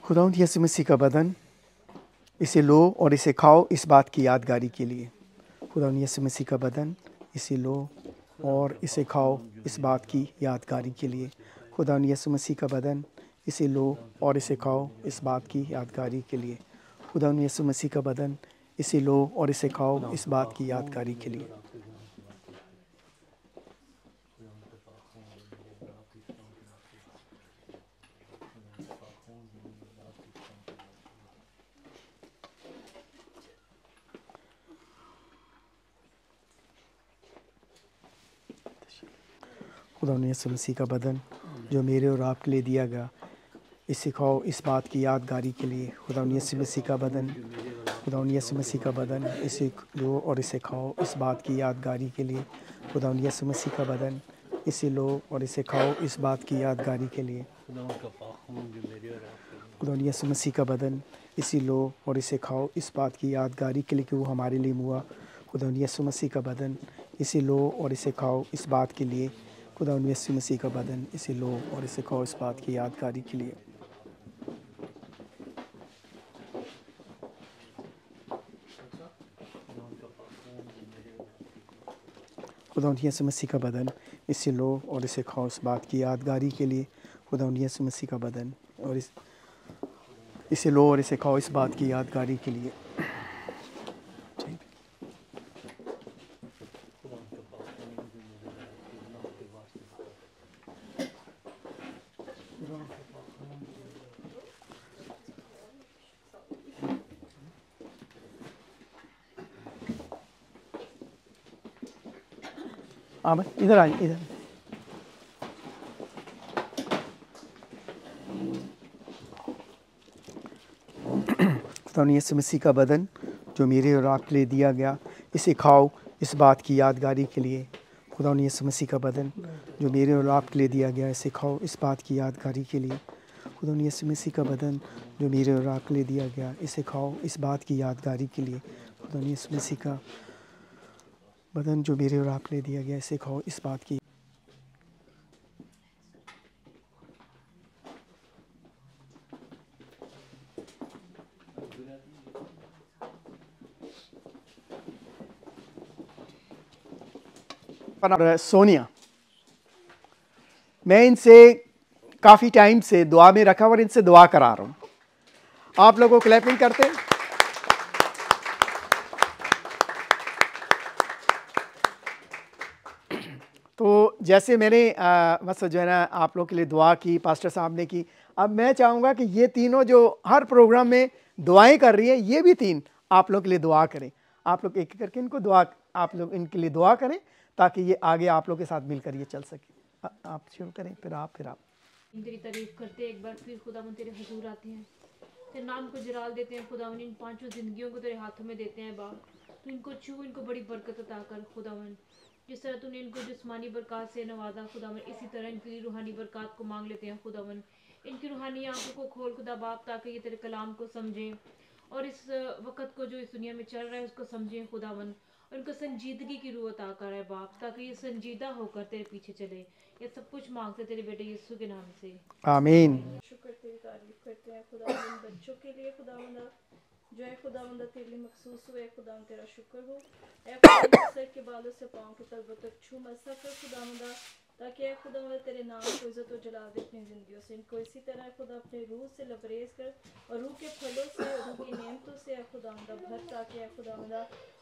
खुदावंद यीशु मसीह का बदन, इसे लो और इसे खाओ इस बात की यादगारी के लिए। खुदावंद यीशु मसीह का बदन, इसे लो और इसे खाओ इस बात की यादगारी के लिए। खुदावंद यीशु मसीह का बदन, इसे लो और इसे खाओ इस बात की यादगारी के लिए। खुदावंद यीशु मसीह का बदन, इसे लो और इसे खाओ इस बात की यादगारी के लिए। खुदावंद यीशु मसीह का बदन जो मेरे और आपके लिए दिया गया, इसे खाओ इस बात की यादगारी के लिए। खुदावंद यीशु मसीह का बदन, खुदावंद यीशु मसीह का बदन, इसे लो और इसे खाओ इस बात की यादगारी के लिए। खुदावंद यीशु मसीह का बदन, इसे लो और इसे खाओ इस बात की यादगारी के लिए। खुदावंद यीशु मसीह का बदन, इसे लो और इसे खाओ इस बात की यादगारी के लिए कि वो हमारे लिए हुआ। खुदावंद यीशु मसीह का बदन, इसे लो और इसे खाओ इस बात के लिए। खुदावंद यीशु मसीह का बदन, इसे लो और इसे खाओ इस बात की यादगारी के लिए। खुदावंद यीशु मसीह का बदन, इसे लो और इसे खाओ इस बात की यादगारी के लिए। खुदावंद यीशु मसीह का बदन और इसे लो और इसे खाओ इस बात की यादगारी के लिए। आमन इधर आइए, इधर। खुदा यीशु मसीह का बदन जो मेरे और आपके लिए दिया गया, इसे खाओ इस बात की यादगारी के लिए। खुदा यीशु मसीह का बदन जो मेरे और आपके लिए दिया गया, इसे खाओ इस बात की यादगारी के लिए। खुदा यीशु मसीह का बदन जो मेरे और आपके लिए दिया गया, इसे खाओ इस बात की यादगारी के लिए। खुदा यीशु मसीह का बदन जो मेरे और आपके लिए दिया गया, इसे खाओ इस बात की। सोनिया, मैं इनसे काफ़ी टाइम से दुआ में रखा और इनसे दुआ करा रहा हूँ। आप लोगों को क्लैपिंग करते हैं। तो जैसे मैंने बस जो है ना आप लोग के लिए दुआ की, पास्टर साहब ने की, अब मैं चाहूँगा कि ये तीनों जो हर प्रोग्राम में दुआएं कर रही है, ये भी तीन आप लोग के लिए दुआ करें। आप लोग एक करके इनको दुआ, आप लोग इनके लिए दुआ करें ताकि ये आगे आप लोग के साथ मिलकर ये चल सके। आप शुरू करें, फिर आप। तेरी तारीफ करते हैं, एक बार फिर खुदावन तेरे हुजूर आते हैं, तेरे नाम को जलाल देते हैं खुदावन। इन पांचों जिंदगियों को तेरे हाथों में देते हैं बाप। तू इनको छू, इनको बड़ी बरकत अता कर खुदावन। जिस तरह तूने इनको जिस्मानी बरकत से नवाजा खुदावन, इसी तरह इनकी रूहानी बरकत को मांग लेते हैं खुदावन। इनकी रूहानी आंखों को खोल खुदा बाप, ताकि ये तेरे कलाम को समझें और इस वक़्त को जो इस दुनिया में चल रहा है उसको समझें खुदावन। और इनको संजीदगी की रूह अता कर है बाप, ताकि ये संजीदा होकर तेरे पीछे चले। ये सब कुछ मांगते तेरे बेटे यीशु के नाम से, आमीन। शुक्र तेरी तारीफ करते हैं खुदावंद बच्चों के लिए खुदावंद, जो है खुदावंद तेरे लिए मखसूस हुए। खुदावंद तेरा शुक्र हो। ऐ खुदावंद सर के बालों से पाँव के तलबों तक छू मसा कर खुदावंद, ताकि ऐ खुदावंद तेरे नाम को इज्जत और जलाल दे अपनी जिंदगियों से। इनको इसी तरह खुदा अपने रूह से लबरेज कर और रूह के फलों से और रूह की नेमतों से खुदावंद भर, ताकि ऐ खुदावंद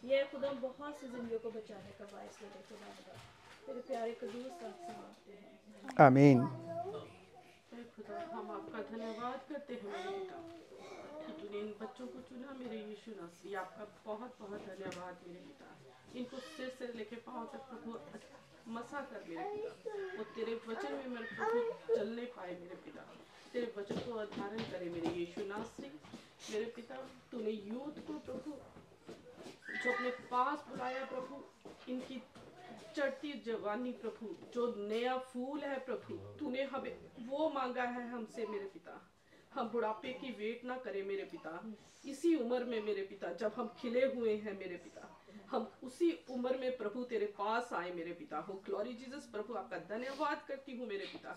ये खुदा बहुत सी जिंदगियों को बचाने का बायस बने खुदावंद। तेरे प्यारे कदूस नाम से मांगते हैं, आमीन। खुदा हम आपका धन्यवाद करते हैं मेरे पिता कि तूने इन बच्चों को चुना मेरे यीशु मसीह। आपका बहुत बहुत धन्यवाद मेरे पिता। इनको सिर से लेके पाँव तक प्रभु मसा कर मेरे पिता, वो तेरे वचन में मेरे प्रभु चलने पाए मेरे पिता। तेरे वचन को धारण करे मेरे यीशु मसीह। मेरे पिता तूने यूथ को प्रभु जो अपने पास बुलाया प्रभु, इनकी चढ़ती जवानी प्रभु जो नया फूल है प्रभु, तूने हमें वो मांगा है हमसे मेरे पिता। हम बुढ़ापे की वेट ना करें मेरे पिता। इसी उम्र में मेरे पिता जब हम खिले हुए हैं मेरे पिता, हम उसी उम्र में प्रभु तेरे पास आए मेरे पिता। हो ग्लोरी जीसस प्रभु, आपका धन्यवाद करती हूँ मेरे पिता।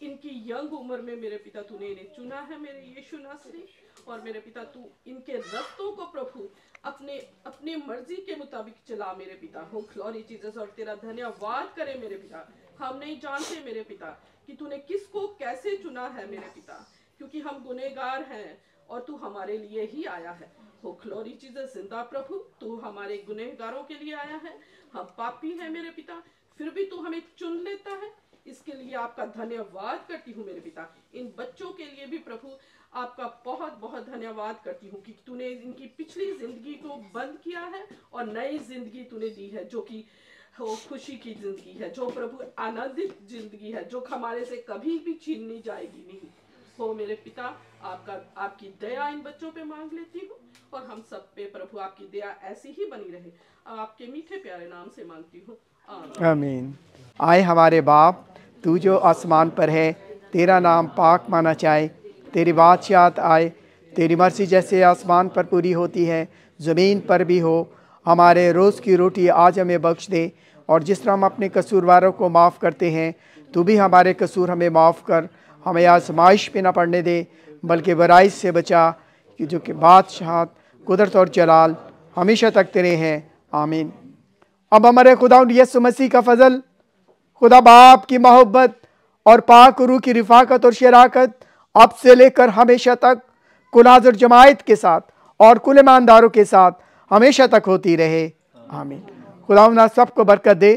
इनकी यंग उम्र में मेरे पिता तूने इन्हें चुना है मेरे यीशु मसीह। और मेरे पिता तू इनके रस्तों को प्रभु अपने अपने मर्जी के मुताबिक चला मेरे पिता। हो ग्लोरी जीसस, और तेरा धन्यवाद करे मेरे पिता। हम नहीं जानते मेरे पिता कि तूने किसको कैसे चुना है मेरे पिता, क्योंकि हम गुनहगार हैं और तू हमारे लिए ही आया है। हो ग्लोरी जीसस, जिंदा प्रभु तू हमारे गुनहगारों के लिए आया है। हम पापी हैं मेरे पिता, फिर भी तू हमें चुन लेता है। इसके लिए आपका धन्यवाद करती हूँ मेरे पिता। इन बच्चों के लिए भी प्रभु आपका बहुत बहुत धन्यवाद करती हूँ कि तूने इनकी पिछली जिंदगी को बंद किया है और नई जिंदगी तूने दी है, जो कि हो खुशी की जिंदगी है, जो प्रभु आनंदित जिंदगी है, जो हमारे से कभी भी छीनी जाएगी नहीं। हो मेरे पिता, आपकी दया इन बच्चों पे मांग लेती हूँ और हम सब पे प्रभु आपकी दया ऐसी ही बनी रहे। आपके मीठे प्यारे नाम से मांगती हूँ, आमीन। आए हमारे बाप, तू जो आसमान पर है, तेरा नाम पाक माना जाए, तेरी बादशाहत आए, तेरी मर्जी जैसे आसमान पर पूरी होती है ज़मीन पर भी हो। हमारे रोज़ की रोटी आज हमें बख्श दे, और जिस तरह हम अपने कसूरवारों को माफ़ करते हैं, तू भी हमारे कसूर हमें माफ़ कर। हमें आजमाइश पे ना पड़ने दे, बल्कि बुराई से बचा, कि जो कि बादशाहत, कुदरत और जलाल हमेशा तक तेरे हैं, आमीन। अब हमारे खुदा यीशु मसीह का फजल, खुदा बाप की मोहब्बत और पाक रूह की रिफाकत और शराकत अब से लेकर हमेशा तक कुल हाज़िर जमायत के साथ और कुल ईमानदारों के साथ हमेशा तक होती रहे, आमीन। खुदा सबको बरकत दे।